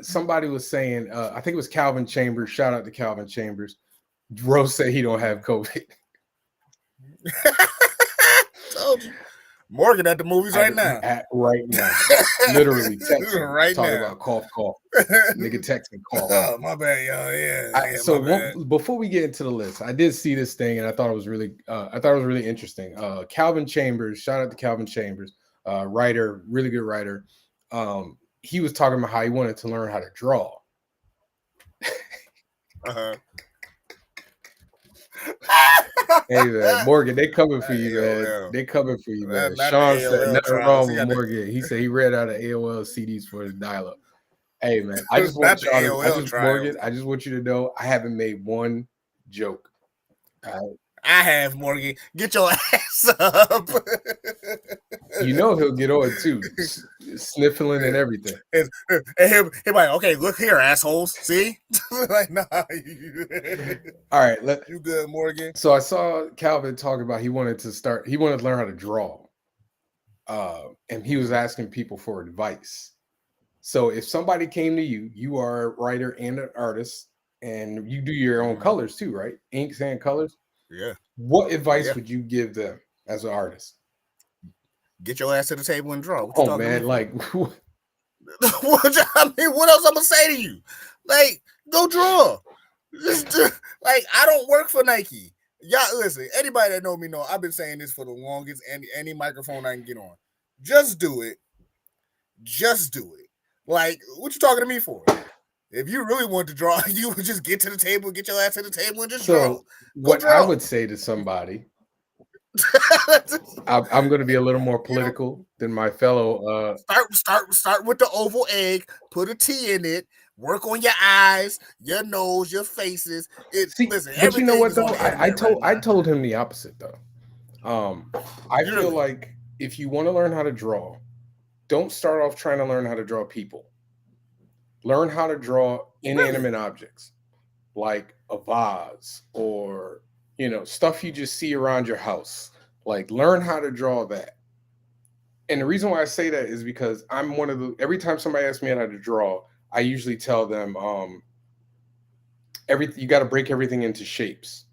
Somebody was saying. I think it was Calvin Chambers. Shout out to Calvin Chambers. Rose said he don't have COVID. Told you. Morgan at the movies right now. Right now. Literally texting. Right talking now. About cough. Nigga texting cough. Oh, my bad, y'all. Yeah. Before we get into the list, I did see this thing and I thought it was really interesting. Calvin Chambers, shout out to Calvin Chambers, writer, really good writer. He was talking about how he wanted to learn how to draw. Hey man, Morgan, they coming for you, man. They coming for you, man. Sean said nothing wrong with Morgan. He said he read out of AOL CDs for his dial-up. Hey man, I just want you to know I haven't made one joke. I have, Morgan. Get your ass up. You know he'll get on too, sniffling and everything. And he'll like, okay, look here, assholes. See? Like, nah. All right, you good, Morgan? So I saw Calvin talk about he wanted to learn how to draw. And he was asking people for advice. So if somebody came to you, you are a writer and an artist, and you do your own colors too, right? Inks and colors. Yeah. What advice would you give them as an artist? Get your ass to the table and draw. Oh man, like I mean, what else I'm gonna say to you? Like, go draw. Like, I don't work for Nike. Y'all listen, anybody that know me know I've been saying this for the longest. Any microphone I can get on. Just do it. Just do it. Like, what you talking to me for? If you really want to draw, you would just get to the table, get your ass to the table, and just draw. What I would say to somebody I'm going to be a little more political than my fellow. Start with the oval egg. Put a T in it. Work on your eyes, your nose, your faces. See, Listen. but you know Everything what is on though? the internet right I now. told him the opposite though. I feel Really, like if you want to learn how to draw, don't start off trying to learn how to draw people. Learn how to draw really. inanimate objects like a vase or stuff you just see around your house. Like learn how to draw that. And the reason why I say that is because I'm one of the every time somebody asks me how to draw, I usually tell them everything you got to break everything into shapes,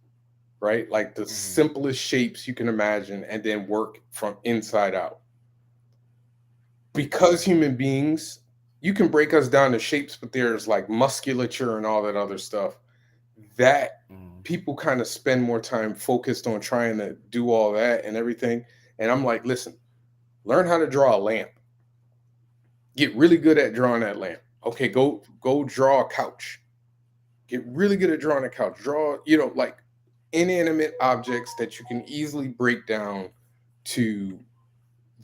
right? Like the Mm-hmm. simplest shapes you can imagine and then work from inside out. Because Okay. human beings, you can break us down to shapes, but there's like musculature and all that other stuff that Mm-hmm. people kind of spend more time focused on trying to do all that and everything. And I'm like, listen, learn how to draw a lamp. Get really good at drawing that lamp. Okay, go draw a couch. Get really good at drawing a couch. Draw, like inanimate objects that you can easily break down to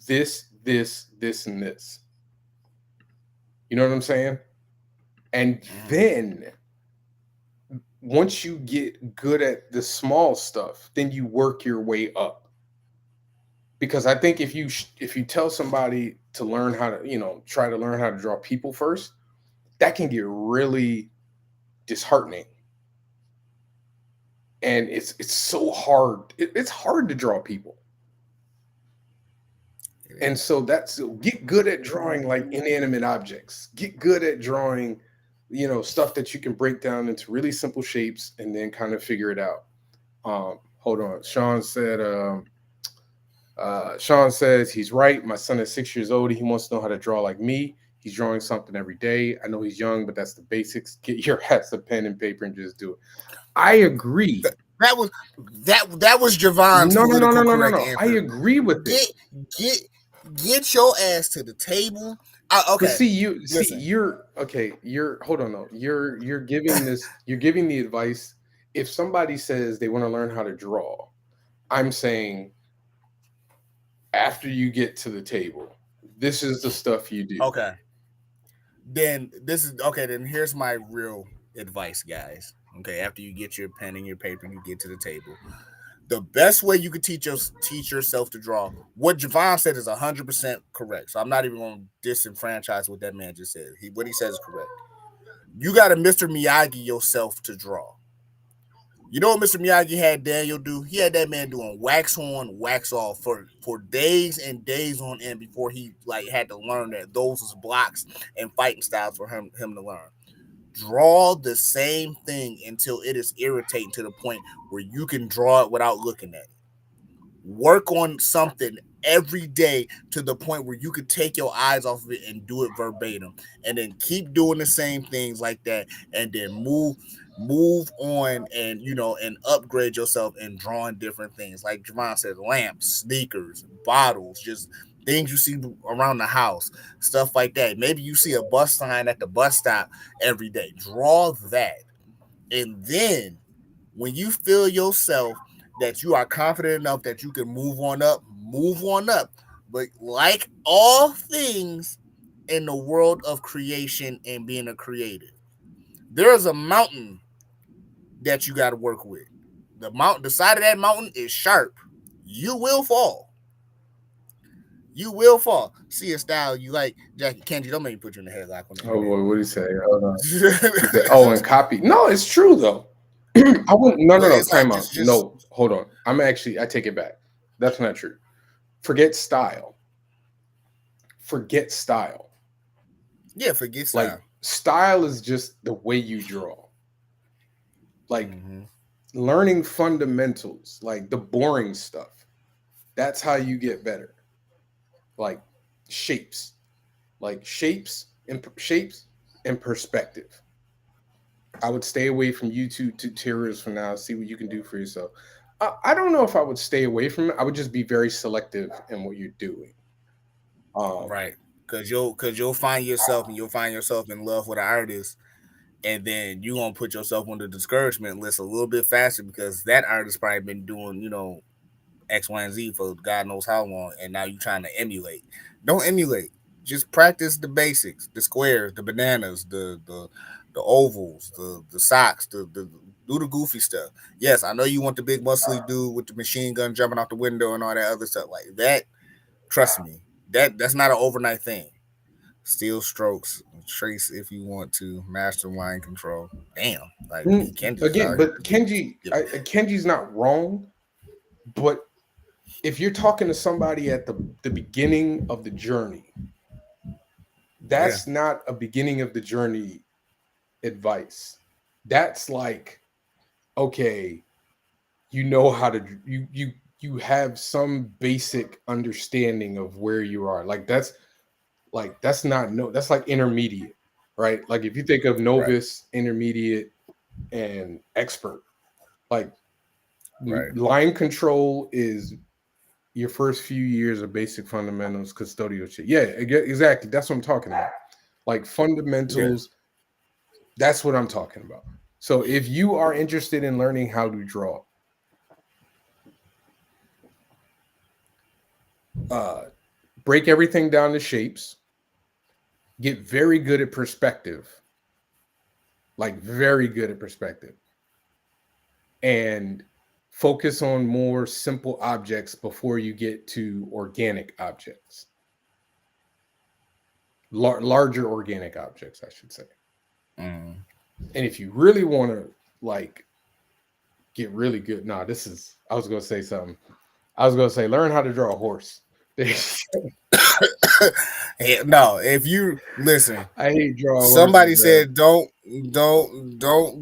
this, and this. You know what I'm saying? And Mm-hmm. then once you get good at the small stuff, then you work your way up. Because I think if you tell somebody to learn how to, try to learn how to draw people first, that can get really disheartening. And it's so hard. It's hard to draw people. It And is. so that's get good at drawing like inanimate objects. Get good at drawing, stuff that you can break down into really simple shapes and then kind of figure it out. Hold on. Sean says he's right. My son is 6 years old. He wants to know how to draw like me. He's drawing something every day. I know he's young, but that's the basics. Get your ass a pen and paper and just do it. I agree. That was that was Javon's No, no, no, no, political no, no, correct no. I answer. agree with it. Get get get your ass to the table. But Okay, listen. you're okay. You're hold on though. You're giving the advice. If somebody says they want to learn how to draw, I'm saying after you get to the table, this is the stuff you do. Okay, then this is okay. Then here's my real advice, guys. Okay, after you get your pen and your paper, and you get to the table. The best way you could teach yourself to draw. What Javon said is 100% correct. So I'm not even going to disenfranchise what that man just said. What he says is correct. You got to Mr. Miyagi yourself to draw. You know what Mr. Miyagi had Daniel do? He had that man doing wax on, wax off for days and days on end before he like had to learn that those was blocks and fighting styles for him to learn. Draw the same thing until it is irritating to the point where you can draw it without looking at it. Work on something every day to the point where you could take your eyes off of it and do it verbatim, and then keep doing the same things like that, and then move on, and and upgrade yourself in drawing different things like Javon said: lamps, sneakers, bottles, just things you see around the house, stuff like that. Maybe you see a bus sign at the bus stop every day. Draw that, and then when you feel yourself that you are confident enough that you can move on up, move on up. But like all things in the world of creation and being a creative, there's a mountain that you got to work with. The side of that mountain is sharp. You will fall. You will fall. See a style you like, Jackie Kenji. Don't make me put you in the headlock on the Oh internet. boy, what did he say? He said, "Oh, and copy." No, it's true though. I wouldn't. No, no, But no. it's like Time out. just No, hold on. I take it back. That's not true. Forget style. Forget style. yeah, forget Like style. style is just the way you draw. Like Mm-hmm. learning fundamentals, like the boring stuff. That's how you get better. Like shapes, shapes and perspective. I would stay away from YouTube tutorials for now. See what you can do for yourself. I don't know if I would stay away from it. I would just be very selective in what you're doing. Um, Right. Cause you'll find yourself, and you'll find yourself in love with an artist, and then you gonna put yourself on the discouragement list a little bit faster because that artist probably been doing, X, Y, and Z for God knows how long, and now you're trying to emulate. Don't emulate. Just practice the basics, the squares, the bananas, the ovals, the socks, the do the goofy stuff. Yes, I know you want the big muscly dude with the machine gun jumping out the window and all that other stuff like that. Trust me, that's not an overnight thing. Steal strokes, trace if you want to, master line control. Damn, like me, Kenji's Again, out here but producing. Kenji's not wrong, but if you're talking to somebody at the beginning of the journey, Yeah, that's not a beginning of the journey advice. That's like, okay, you know how to you have some basic understanding of where you are. That's not no that's like intermediate, right? Like if you think of right, novice, intermediate, and expert, like right. line control is your first few years of basic fundamentals, custodial shit. Yeah, exactly. That's what I'm talking about. Like Yeah. fundamentals, that's what I'm talking about. So if you are interested in learning how to draw, uh, break everything down to shapes, get very good at perspective, like very good at perspective, and focus on more simple objects before you get to organic objects, larger organic objects, I should say. Mm. And if you really want to like get really good, this is, I was going to say something. I was going to say, learn how to draw a horse. No, if you listen, I hate drawing horses, somebody man. said don't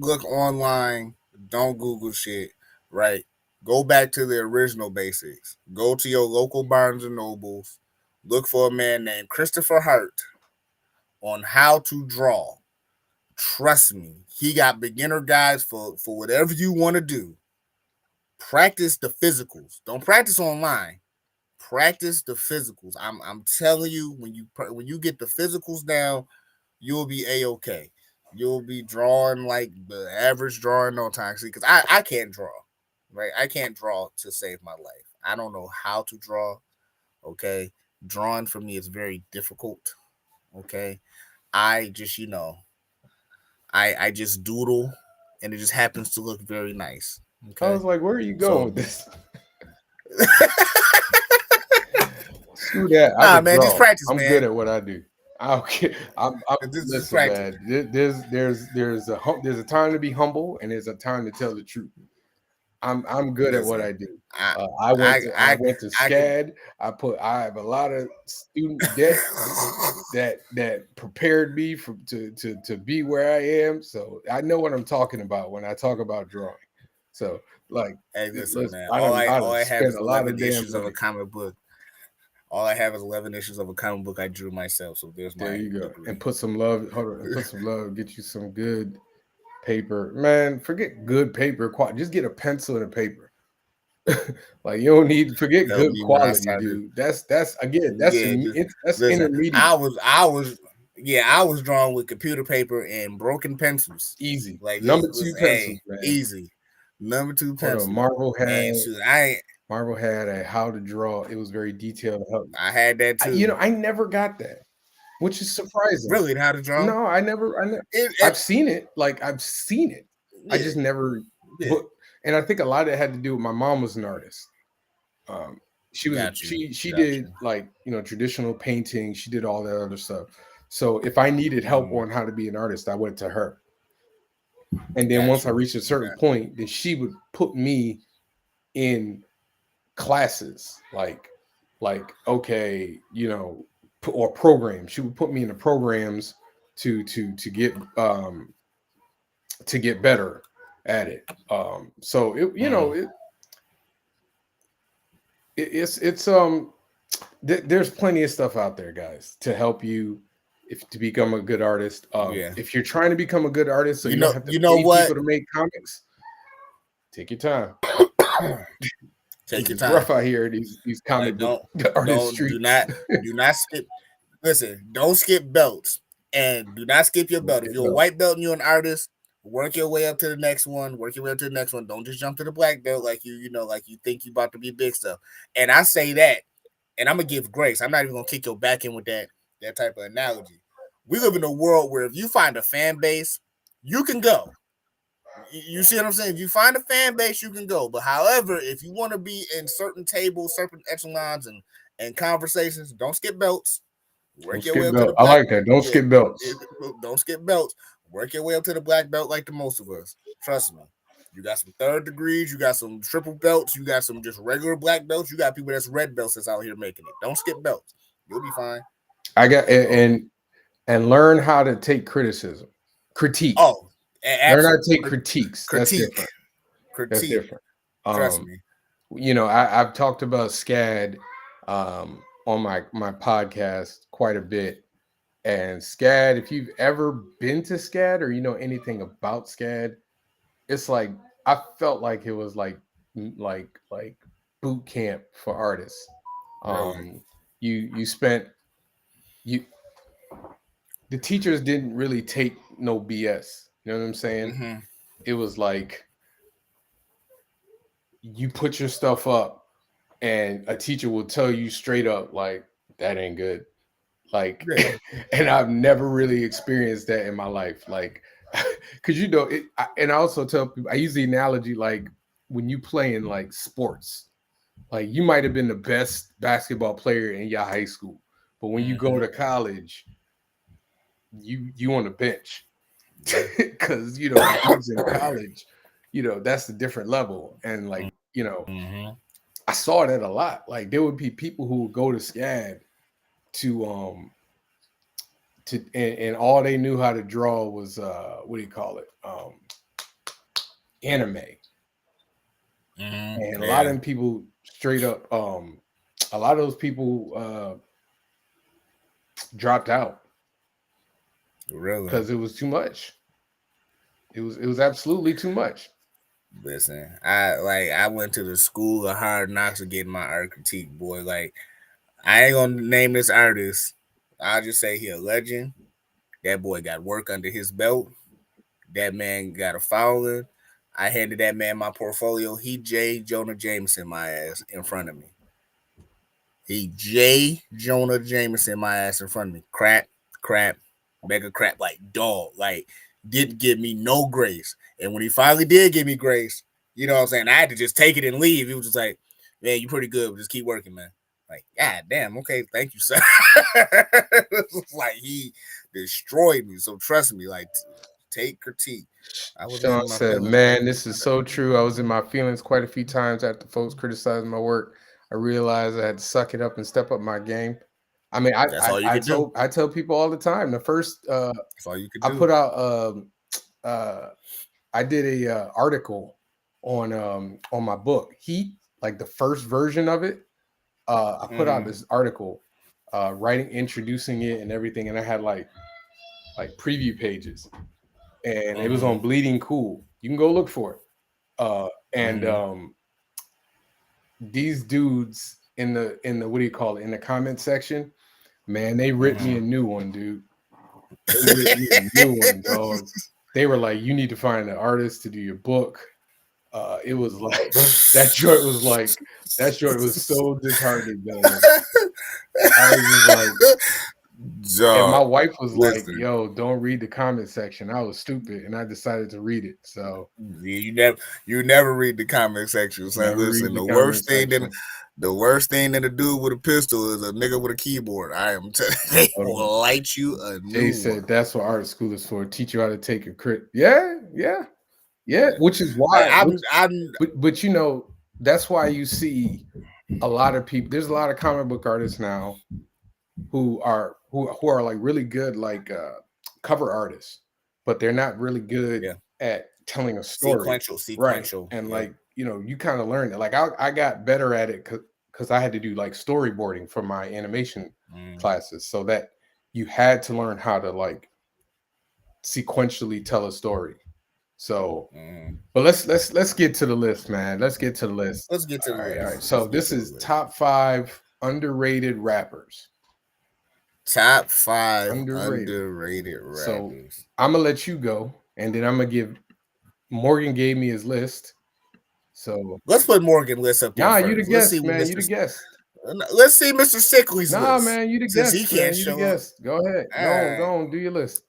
look online, don't Google shit, right? Go back to the original basics. Go to your local Barnes and Nobles. Look for a man named Christopher Hart on how to draw. Trust me, he got beginner guides for whatever you want to do. Practice the physicals. Don't practice online. Practice the physicals. I'm telling you, when you get the physicals down, you'll be a-okay. You'll be drawing like the average drawing no time. See, because I can't draw, right? I can't draw to save my life. I don't know how to draw. Okay, drawing for me is very difficult. Okay, I just I just doodle, and it just happens to look very nice. I Okay, was like, where are you going so with this? Screw that. I nah, could man, just draw. practice, I'm man. good at what I do. I don't care. I'm Just listen, practice. man. There's a time to be humble and there's a time to tell the truth. I'm good at what Listen, I do. I I I went to I can. SCAD. I have a lot of student debt that prepared me to be where I am. So I know what I'm talking about when I talk about drawing. So like, Hey, listen, listen, man. I All done I have spent is a lot 11 of damn issues of a money. comic book. All I have is 11 issues of a comic book I drew myself. So there's There my you go. And degree. put some love. Hold on, and put some love. Get you some good paper, man. Forget good paper. Just get a pencil and a paper. Like you don't need forget Help good me when I quality, started. dude. That's again, Yeah, just that's listen. intermediate. I was drawing with computer paper and broken pencils. Easy. Like Number just two listen, pencils, hey, man. easy. Number two Hold on. pencil. And shoot, Marvel had a how to draw. It was very detailed. I had that too. I never got that, which is surprising. Really, how to draw? No, I never. It I've seen it. Like I've seen it. I yeah, just never. yeah. But and I think a lot of it had to do with my mom was an artist. Um, Got you. she Got did you. like traditional painting. She did all that other stuff. So if I needed help Mm, on how to be an artist, I went to her. And then got once I you. reached a certain Got point, then she would put me in classes, okay, or programs. She would put me in the programs to get better at it. So mm, it's there's plenty of stuff out there, guys, to help you if to become a good artist. yeah. If you're trying to become a good artist, so You you don't know. have to You know pay what? people to make comics, take your time. Take Because your it's rough time. out here in these comic Like book artist streets. do not skip. Listen, don't skip belts, and do not skip your Don't belt. If skip you're a belts. white belt and you're an artist, work your way up to the next one. Work your way up to the next one. Don't just jump to the black belt like like you think you about to be big stuff. And I say that, and I'm gonna give grace. I'm not even gonna kick your back in with that type of analogy. We live in a world where if you find a fan base, you can go. You see what I'm saying? If you find a fan base, you can go. But however, if you want to be in certain tables, certain echelons, and conversations, don't skip belts. Don't Work your way skip up to the belt. I black. like that. Don't Yeah, skip belts. don't skip belts. Work your way up to the black belt like the most of us. Trust me. You got some third degrees. You got some triple belts. You got some just regular black belts. You got people that's red belts that's out here making it. Don't skip belts. You'll be fine. I got So, and learn how to take criticism, critique. oh, Learn how to absolutely. take critiques. That's Critique. different. That's Critique. different. Trust Um, me. I've talked about SCAD on my podcast quite a bit. And SCAD, if you've ever been to SCAD or you know anything about SCAD, it's like I felt like it was like boot camp for artists. Really. You spent you the teachers didn't really take no BS. You know what I'm saying? Mm-hmm. It was like you put your stuff up and a teacher will tell you straight up like that ain't good. Like Yeah. and I've never really experienced that in my life. Like because and I also tell people I use the analogy like when you play in like sports, like you might have been the best basketball player in your high school, but when you go Mm-hmm. to college, you on the bench Yeah. because dudes in college, that's a different level. And like Mm-hmm. I saw that a lot. Like there would be people who would go to SCAD to and all they knew how to draw was what do you call it, anime. Mm-hmm. And a lot of Yeah. them people straight up a lot of those people dropped out Really. because it was too much. It was absolutely too much. Listen, I went to the school of hard knocks to get my art critique, boy. Like I ain't gonna name this artist. I'll just say he a legend. That boy got work under his belt. That man got a following. I handed that man my portfolio. He J. Jonah Jameson my ass in front of me. He J. Jonah Jameson my ass in front of me. Crap, mega crap, like dog. Like didn't give me no grace. And when he finally did give me grace, you know what I'm saying? I had to just take it and leave. He was just like, man, you pretty good. But just keep working, man. Like, God damn, okay, thank you, sir. It's like he destroyed me. So trust me, like take critique. I was Sean in my said, feelings quite a "Man, few this is so true. I was in my feelings quite a few times after folks criticized my work. I realized I had to suck it up and step up my game. I mean, That's all you could do. I tell people all the time. The first That's all you could I do. put out uh, I did a article on my book Heat, like the first version of it. I put out Mm-hmm. this article, writing, introducing it, and everything, and I had like preview pages, and it was Mm-hmm. on Bleeding Cool. You can go look for it. And Mm-hmm. these dudes in the what do you call it, in the comment section, man, they ripped me Mm-hmm. a new one, dude. They ripped me a new one, dog. They were like, you need to find an artist to do your book. It was like that joint was so disheartening, man. I was just like, and Dog, my wife was like, listen, yo, don't read the comment section. I was stupid and I decided to read it. So you never read the comment section, son. never read Listen, the the comment worst thing that section. the worst thing that a dude with a pistol is a nigga with a keyboard. I am they Hold on. will light you a Jay new one. said that's what art school is for. Teach you how to take a crit. Yeah, yeah, yeah. Yeah. Which is Like why, I'm but that's why you see a lot of people. There's a lot of comic book artists now who are like really good, like cover artists, but they're not really good yeah, at telling a story, right? sequential. And Yeah. like you kind of learn it. Like I got better at it because I had to do like storyboarding for my animation Mm-hmm. classes, so that you had to learn how to like sequentially tell a story. So, Mm-hmm. but let's get to the list, man. Let's get to the list. Let's get to the All right, all right. list. Let's So get this to the is list. top 5 underrated rappers. Top 5 Underrated. underrated So rappers. I'm gonna let you go, and then I'm gonna give Morgan gave me his list. So let's put Morgan list up there nah, you the first. Let's see guest, what man. You Mr. the guest. Let's see Mr. Sickley's Nah, list. man, you the Since he guest, man. can't You the show up. guest. Go ahead. All right. Go on, do your list.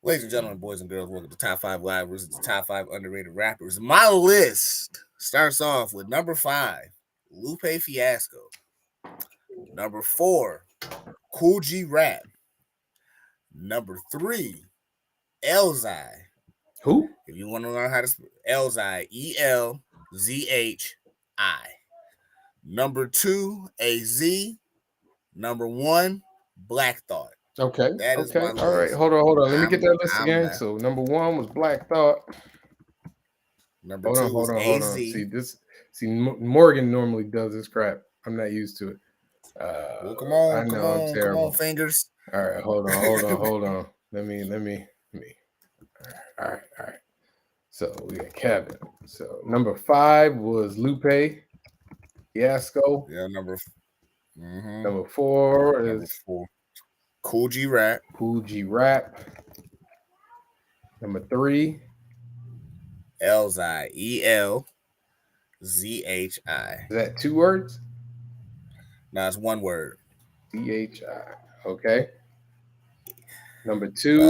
Ladies and gentlemen, boys and girls, welcome to Top 5 Live versus the Top 5 Underrated Rappers. My list starts off with number 5, Lupe Fiasco. Number 4, Cool G Rap. Number 3, Elzhi. Who? If you want to learn how to spell Elzhi, Elzhi. Number 2, AZ. Number 1, Black Thought. Okay. That is my list. All right. Hold on. Let me get that list again. Not. So number 1 was Black Thought. Number 2 was AZ. See, Morgan normally does this crap. I'm not used to it. Well, come on, come on, fingers. All right, hold on. Let me. All right. So we got Kevin. So number 5 was Lupe Fiasco. Yeah, number 4 is 4, Cool G Rap. Number 3, Elzhi, Elzhi. Is that 2 words? No, it's 1 word. Chi. Okay. Number 2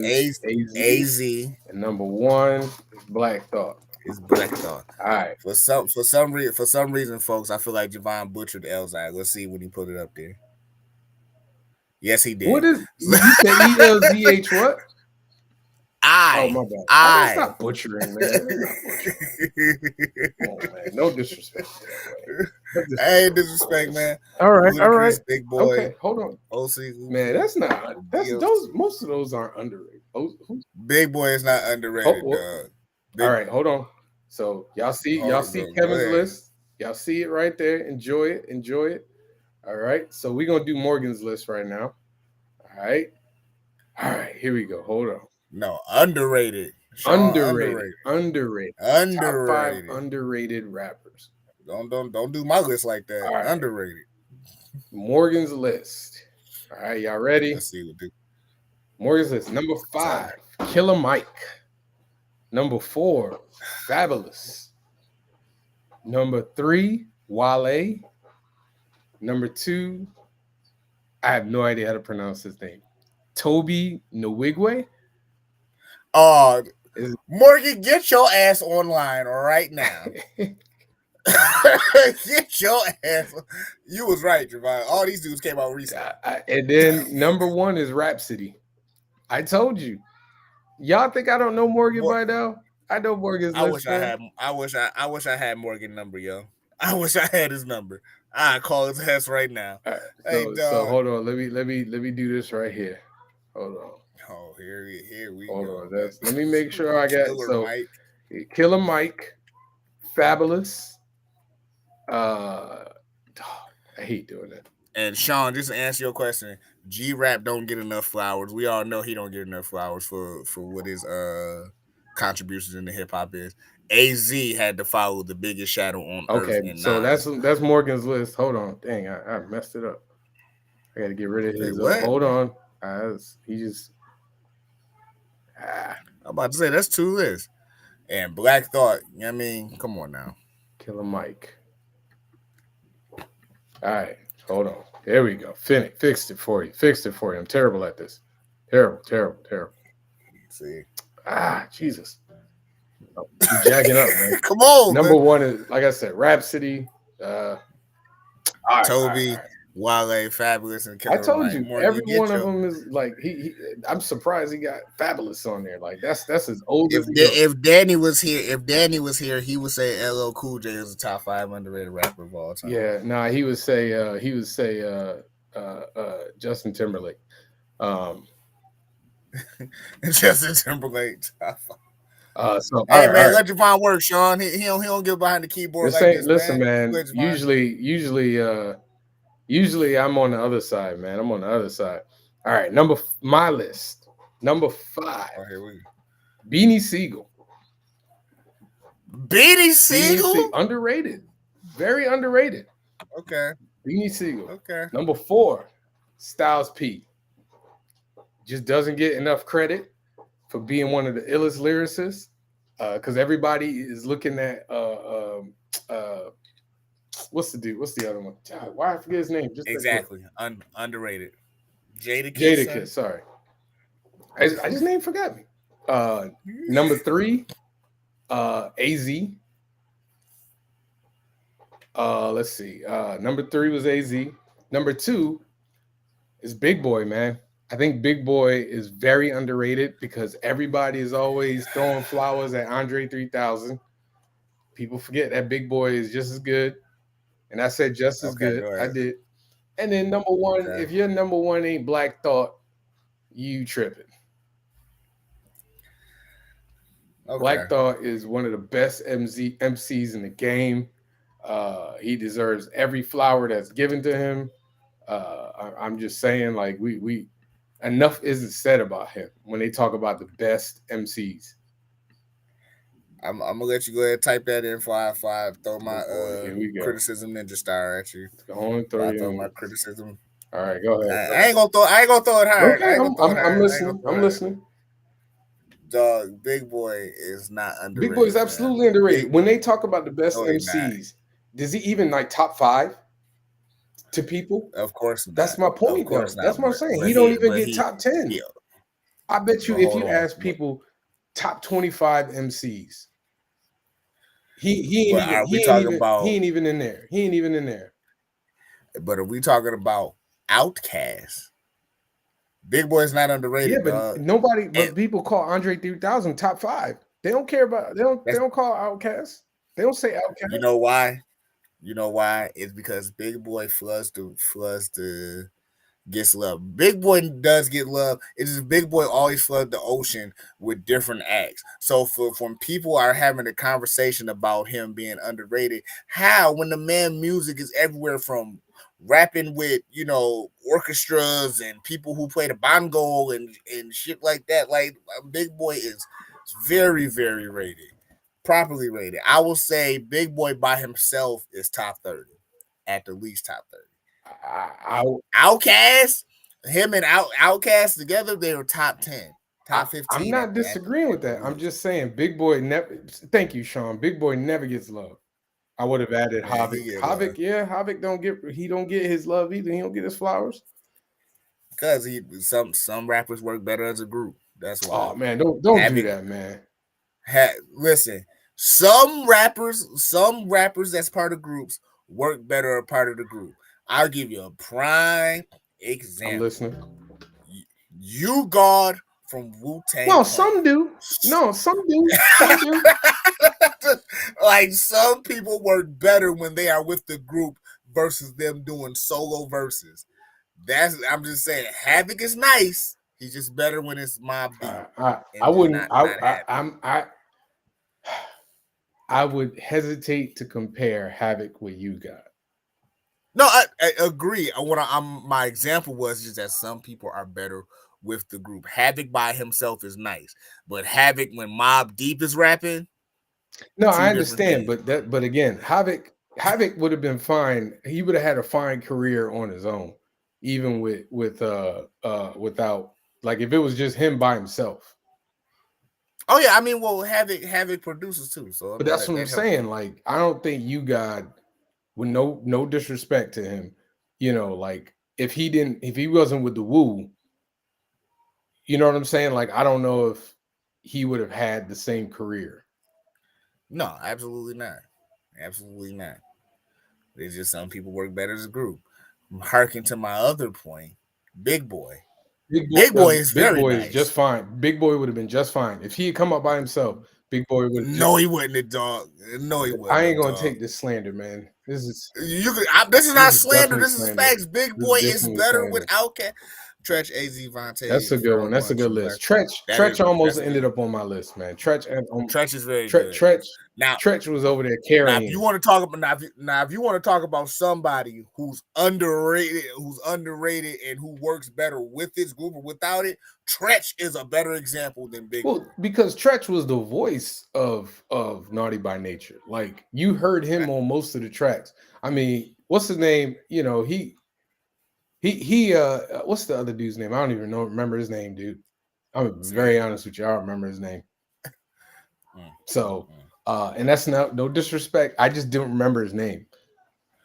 is AZ. And number 1 is Black Thought. It's Black Thought. All right. For some reason, folks, I feel like Javon butchered Elzhi. Let's see when he put it up there. Yes, he did. What is you said ELZH what? Oh my bad. Stop butchering, man. Come on, man. No disrespect. Hey, disrespect, man. All right. Big boy. Okay, hold on. OC. Man, that's those. Most of those aren't underrated. Big boy is not underrated. All right, hold on. So y'all see Kevin's list. Y'all see it right there. Enjoy it. All right. So we're gonna do Morgan's list right now. All right. Here we go. Hold on. No, underrated. Underrated. Top 5 underrated rappers. Don't do my list like that. Right. Underrated. Morgan's list. All right, y'all ready? Let's see what do. Morgan's list. Number 5, Killer Mike. Number 4, Fabulous. Number 3, Wale. Number 2, I have no idea how to pronounce his name. Toby Nwigwe. Morgan, get your ass online right now. Get your ass. You was right, Javon. All these dudes came out recently. And then number 1 is Rhapsody. I told you. Y'all think I don't know Morgan by now? I know Morgan's list. I wish I had Morgan number, yo. I wish I had his number. I call his ass right now. Right, so hold on. Let me do this right here. Hold on. Oh, here we hold go. On. Let me make sure I got Killer Mike, Fabulous. I hate doing that. And Sean, just to answer your question, G Rap don't get enough flowers. We all know he don't get enough flowers for what his contributions in the hip hop is. AZ had to follow the biggest shadow on earth. Okay, so that's Morgan's list. Hold on, dang, I messed it up. I got to get rid of his. Hold on, he just. I'm about to say that's 2 lists. And Black Thought. You know what I mean, come on now. Killer Mike. All right, hold on. There we go. Fixed it for you. I'm terrible at this. Terrible. See. Jesus. Oh, you're jacking up, man. Come on. Number 1 is, like I said, Rhapsody. Toby, Wale, Fabulous, and Killer I told Mike. you, every one of them is like he. I'm surprised he got Fabulous on there. Like that's as old as if Danny was here, he would say LL Cool J is the top 5 underrated rapper of all time. Yeah, he would say Justin Timberlake. Justin Timberlake. So hey man, let Javon work, Sean. He don't get behind the keyboard like this. Listen, man. Usually I'm on the other side, man. I'm on the other side. All right, my list. Number 5. Oh, here we go. Beanie Siegel. Beanie Siegel? Underrated. Very underrated. Okay. Beanie Siegel. Okay. Number 4, Styles P. Just doesn't get enough credit. for being one of the illest lyricists. Because everybody is looking at uh, what's the dude? What's the other one? God, why I forget his name? Just that quick. Exactly. Underrated. Jada Kiss, Jadakiss. son. Sorry, I just name forgot me. Number three, Az. Let's see. Number three was Az. Number two is Big Boy, man. I think Big Boy is very underrated because everybody is always throwing flowers at Andre 3000. People forget that Big Boy is just as good. And I said just as Okay, good. go I ahead. did. And then number one, Okay. if your number one ain't Black Thought, you tripping. Okay. Black Thought is one of the best MCs in the game. He deserves every flower that's given to him. I'm just saying, like we enough isn't said about him when they talk about the best MCs. I'm gonna let you go ahead and type that in before I throw my Oh boy, here we go. criticism ninja star at you. Let's go on and Before throw I you throw in. my criticism. All right, go ahead. Go I ahead. ain't gonna throw. I ain't gonna throw it hard. Okay, I ain't gonna throw it I'm hard. I ain't gonna listening. throw I'm it hard. listening. Dog, Big Boy is not Big Boy is underrated, man. absolutely underrated. Big, When they talk about the best no, he not. MCs, does he even like top five to people? Of course That's not. my Of point, course though. not. That's what I'm saying. But He don't he, even but get he, top 10. yeah. I bet you But if hold you on. ask people top 25 MCs, he ain't But even are we he ain't talking even he about? ain't even in there. He ain't even in there. But are we talking about Outcast? Big Boy's not Yeah, underrated, but dog. nobody And but people call Andre 3000 top five. They don't care about they that's don't call Outcast. They don't say you Outcast. know why? You know why? It's because Big Boy floods the gets love. Big Boy does get love. It's just Big Boy always flood the ocean with different acts. So for when people are having a conversation about him being underrated, how when the man music is everywhere from rapping with orchestras and people who play the bongo and shit like that. Like Big Boy is very very rated, properly rated. I will say Big Boy by himself is top 30, at the least top 30. I, Outcast, him and Outcast together, they were top 10, top I'm 15 not disagreeing at with the that. I'm least. just saying Big Boy never. Thank you, Sean. Big Boy never gets love. I would have added Man, Havoc. he get love Havoc, yeah, Havoc don't get his love either. He don't get his flowers. because he some rappers work better as a group. That's why. Oh man, don't do Havoc that, man. listen, some rappers that's part of groups work better a part of the group. I'll give you a prime I'm example. listening. You God from Wu Tang No, Clan. some do. No, some do. Some do. Like some people work better when they are with the group versus them doing solo verses. I'm just saying Havoc is nice. He's just better when it's Mob Deep I and just wouldn't. not Havoc. I would hesitate to compare Havoc with you got. No, I agree. My example was just that some people are better with the group. Havoc by himself is nice, but Havoc when Mob Deep is rapping, No, I two different understand, things. but again, Havoc would have been fine. He would have had a fine career on his own, even without, like, if it was just him by himself. Oh yeah, I mean, well, Havoc produces too, so I But mean that's that what I'm that helps saying. too. Like, I don't think you got, with no disrespect to him, like, if he wasn't with the Woo, you know what I'm saying? Like, I don't know if he would have had the same career. No, absolutely not, absolutely not. It's just some people work better as a group. Harking to my other point, Big Boy. Big Boy is Big very Boy is just nice. fine. Big Boy would have been just fine if he had come up by himself. Big Boy would have just. No, he wouldn't have, dog. No, he I wouldn't ain't have, gonna dog. take this slander, man. This is This not is slander. definitely This is slander. facts. Big This is Boy is definitely better with slander. Outkast. Tretch, Az, That's Vontae, a good one. Pharoah That's a Monch, good True list. Black. Tretch almost That's a good ended one. up on my list, man. Tretch and Tretch is very good. Tretch Now, Tretch was over there if you carrying. want to talk about if you want to talk about somebody who's underrated and who works better with this group or without it, Tretch is a better example than Big Boy. Well, because Tretch was the voice of Naughty by Nature. Like, you heard him on most of the tracks. I mean, what's his name? He what's the other dude's name? I don't even remember his name, dude. I'm very honest with you. I don't remember his name. Mm, mm, So, mm. and that's no disrespect. I just didn't remember his name.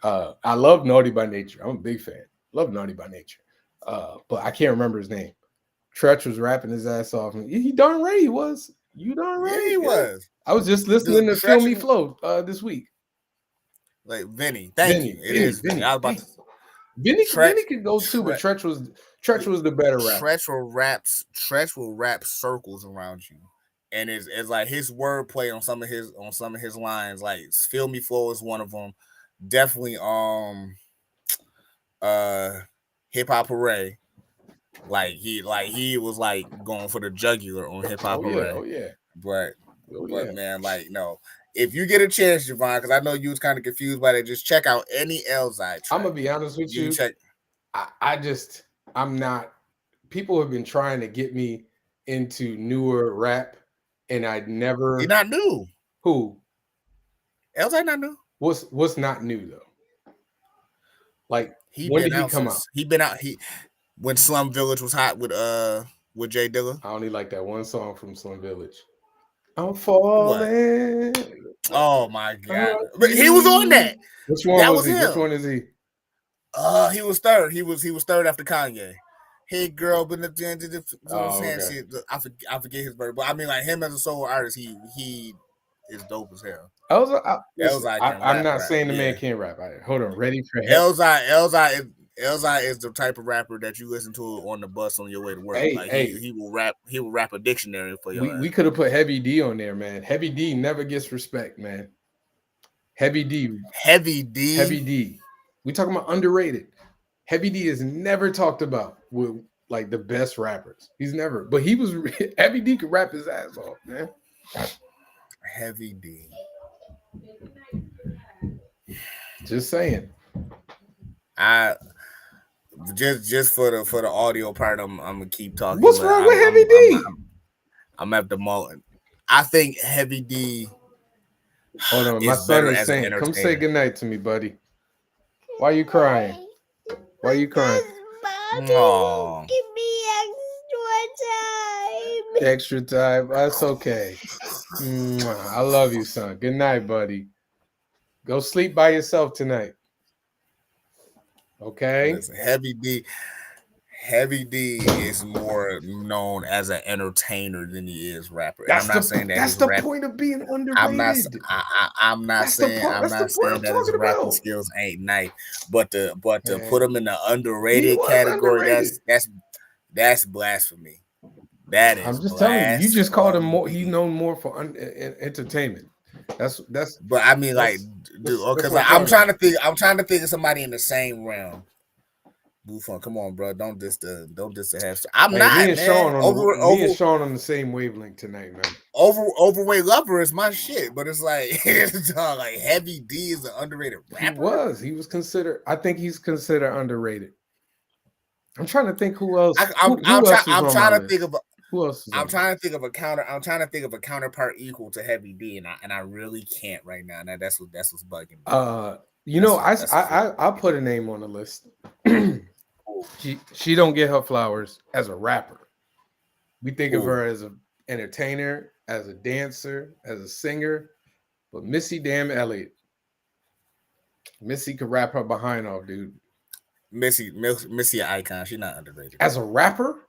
I love Naughty by Nature. I'm a big fan. Love Naughty by Nature. But I can't remember his name. Tretch was rapping his ass off. And he darn right he was. You darn Yeah, right. he Yeah. was. I was just The listening to Feel Tretch Me and Flow this week. like Vinny. Thank you. It is Vinny. I was about Dang. to Tretch. Vinny could go too, but Tretch. Tretch was the better rapper. Tretch will rap circles around you, and it's like his wordplay on some of his lines. Like "Feel Me Flow" is one of them. Definitely uh Hip Hop Hooray. He was like going for the jugular on Hip Hop Oh yeah, Hooray, oh yeah, but oh but yeah. man, like no. If you get a chance, Javon, because I know you was kind of confused by that, just check out any Elzai I'm track. gonna be honest with You you. check. I'm not. People have been trying to get me into newer rap, and I'd He never. not new. Who? Elzai not new. What's not new though? Like He when been did he out come out? since he been out. He when Slum Village was hot with Jay Dilla. I only like that one song from Slum Village. I'm What? falling. Oh my god! On But he was on you. that. Which one That was was he? Which him. one is he? He was third. He was third after Kanye. Hey girl, but you know what I'm Oh, saying? okay. Shit, I forget his birth, but I mean like him as a solo artist, he is dope as hell. Listen. Elzai can I'm not rap. saying the man Yeah. can't rap. Hold on. Ready for him? Elzai is the type of rapper that you listen to on the bus on your way to work. Hey, Like hey. he will rap a dictionary for your We ass. could have put Heavy D on there, man. Heavy D never gets respect, man. Heavy D, Heavy D. Heavy D. We talking about underrated. Heavy D is never talked about with like the best rappers. He's never, but he was Heavy D could rap his ass off, man. Heavy D. Just saying. I just for the audio part, I'm gonna keep talking, What's but wrong with Heavy D? I'm at the moment. I think Heavy D Hold on, my is son better is as an saying, "Come say entertainer. goodnight to me, buddy." Why are you crying? Why are you crying? Oh, Give me extra time. Extra time. That's okay. Mwah. I love you, son. Good night, buddy. Go sleep by yourself tonight. Okay. listen, Heavy D is more known as an entertainer than he is rapper, and I'm not saying that That's his the rap. point of being I'm not. underrated. I'm not That's the saying. point. I'm That's the not point saying I'm that his talking rapping about. skills ain't nice, but to put Man, him in the he underrated was category, underrated. that's blasphemy. That is I'm just telling you. You just called him more. He blasphemy. known more for entertainment. That's that's But I mean, like, that's dude, that's because what I'm I'm talking trying to about. think. I'm trying to think of somebody in the same realm. Buffon, come on, bro. Don't diss the half. I'm Hey, not, man. me and Sean on the same wavelength tonight, man. Overweight lover is my shit, but it's like like Heavy D is an underrated He rapper. was. He was considered. I think he's considered underrated. I'm trying to think who else. I, I'm I'm Who trying else is I'm on my trying to think list? of a, Who else is I'm on my trying to list? think of a counter. I'm trying to think of a counterpart equal to Heavy D, and I really can't right now. Now that's what's bugging me. Uh, That's what's really I bugging put a name on the list. She don't get her flowers as a rapper. We think me. of Ooh, her as an entertainer, as a dancer, as a singer. But Missy damn Elliott, Missy could rap her behind off, dude. Missy an icon. She not underrated. As a rapper,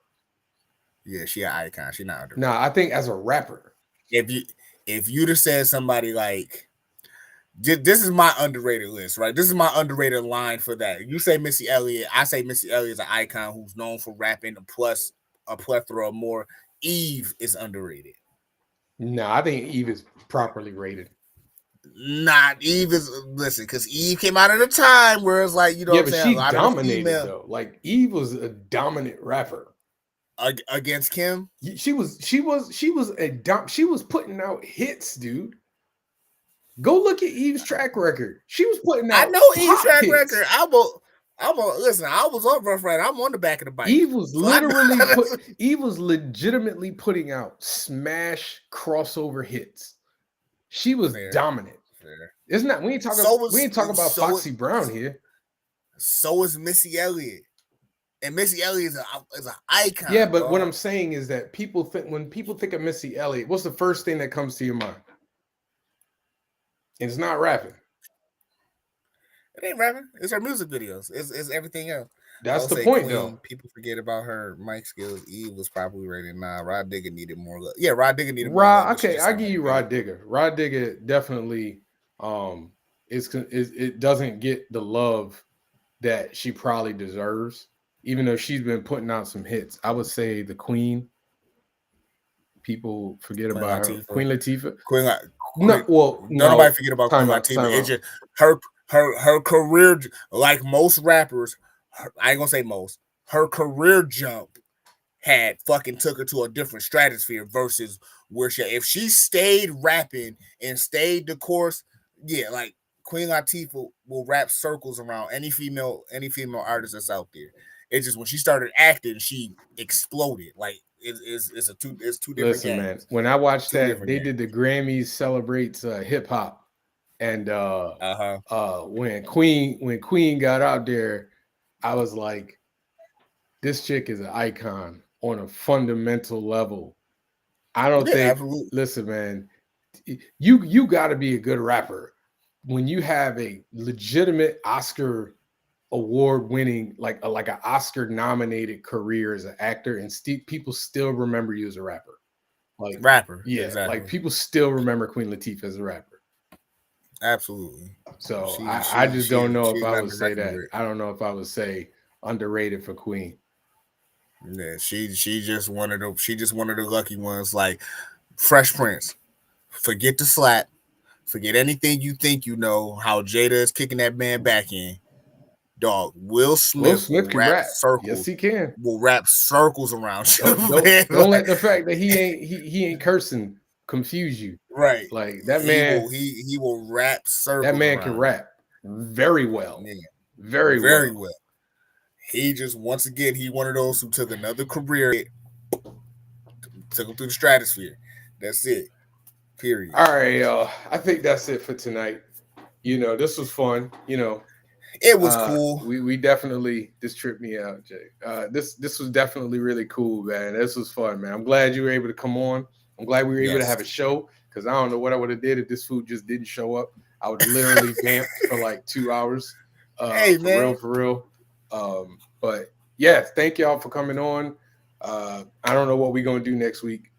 Yeah, she an icon. She not nah, underrated. I think as a rapper, If you if you'd have said somebody like this is my underrated list, right? This is my underrated line for that. You say Missy Elliott, I say Missy Elliott is an icon who's known for rapping, plus a plethora of more. Eve is underrated. nah, I think Eve is properly rated. Not Eve is listen, because Eve came out at a time where it's like, you know what Yeah, I'm but saying, a she lot of the dominated female though. Like Eve was a dominant rapper. against Kim. She was putting out hits, dude. Go look at Eve's track record. She was putting I out know Eve's pop track record. hits. I'm a listen. I was on Rough Rider. I'm on the back of the bike, so I Eve was legitimately putting out smash crossover hits. She was fair, dominant. fair. It's not we ain't talking about So Foxy Brown here. so is Missy Elliott. And Missy Elliott is an Yeah, icon, but what dog. I'm saying is that when people think of Missy Elliott, what's the first thing that comes to your mind? And it's not rapping. It ain't rapping. It's her music videos. It's everything else. I That's would the say point, though. Queen. People forget about her mic skills. Eve was probably rated 9. Rod Digger needed more love. Yeah, Rod Digger needed more love, Rod, but she okay, just I sounded give like you a baby. Rod Digger. Rod Digger definitely is it doesn't get the love that she probably deserves, even though she's been putting out some hits. I would say the Queen. People forget Queen about her. Latifah. Queen Latifah. Queen, No, Queen. well, Don't nobody no. forget about Queen Time out. Latifah. Time It's out. just her career, like most rappers. I ain't gonna say most. Her career jump had fucking took her to a different stratosphere versus where if she stayed rapping and stayed the course, yeah, like Queen Latifah will wrap circles around any female artist that's out there. It's just when she started acting, she exploded. Like it's two different Listen, man. games. When I watched Two that, different they games. did the Grammys celebrates hip hop, and Uh-huh. when Queen got out there, I was like, this chick is an icon on a fundamental level. I don't Yeah, think. absolutely. Listen, man, you got to be a good rapper when you have a legitimate Oscar award winning like an Oscar nominated career as an actor, and people still remember you as a rapper. Like, Rapper, yeah, like exactly. people still remember Queen Latifah as a rapper. Absolutely. So She I she just don't she know if she's I not would to say reckon that. with. I don't know if I would say underrated for Queen. Yeah, she just one of the lucky ones. Like Fresh Prince, forget the slap, forget anything you think you know. How Jada is kicking that man back in, dog. Will Will Smith Smith can rap. Yes, he can. will wrap circles around you, Don't man. don't let Like, the fact that he ain't cursing confuse you. right, Like he will wrap that circles man can around you. rap very well. Yeah, Very very well. well. He just once again he one of those who took another career, took him through the stratosphere. That's it. Period. All right, y'all. I think that's it for tonight. This was fun. It was cool. We definitely this tripped me out, Jay. This was definitely really cool, man. This was fun, man. I'm glad you were able to come on. I'm glad we were able to Yes. have a show because I don't know what I would have did if this food just didn't show up. I would literally vamped for like 2 hours. Hey For real, man. for real. But yeah, thank y'all for coming on. I don't know what we're gonna do next week.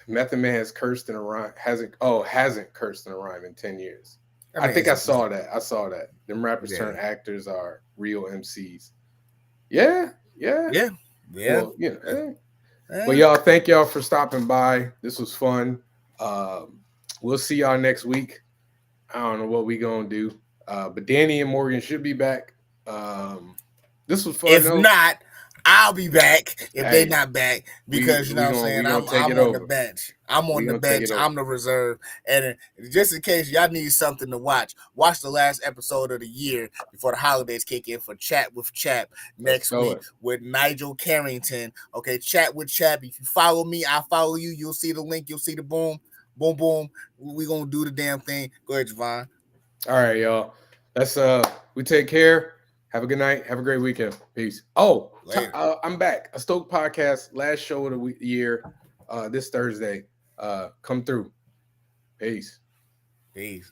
Method Man has cursed in a rhyme. Hasn't cursed in a rhyme in 10 years. I I mean, think I saw that. I saw that. Them rappers yeah, turned actors are real MCs. Yeah, yeah. yeah, yeah. Well, Uh, But eh. y'all, thank y'all for stopping by. This was fun. We'll see y'all next week. I don't know what we gonna do. But Danny and Morgan should be back. This was fun If though. not, I'll be back if they Hey, not back we because you know we what I'm gonna saying. we gonna take it I'm on the over. bench. I'm We on the gonna take it bench. over. I'm the reserve. And just in case y'all need something to watch the last episode of the year before the holidays kick in for Chat with Chap Let's next go week it. with Nigel Carrington. Okay, Chat with Chap. If you follow me, I follow you. You'll see the link. You'll see the boom, boom, boom. We gonna do the damn thing. Go ahead, Javon. All right, y'all. Let's we take care. Have a good night. Have a great weekend. Peace. Oh, Later. I'm back. A Stoke podcast, last show of the year, this Thursday. Come through. Peace. Peace.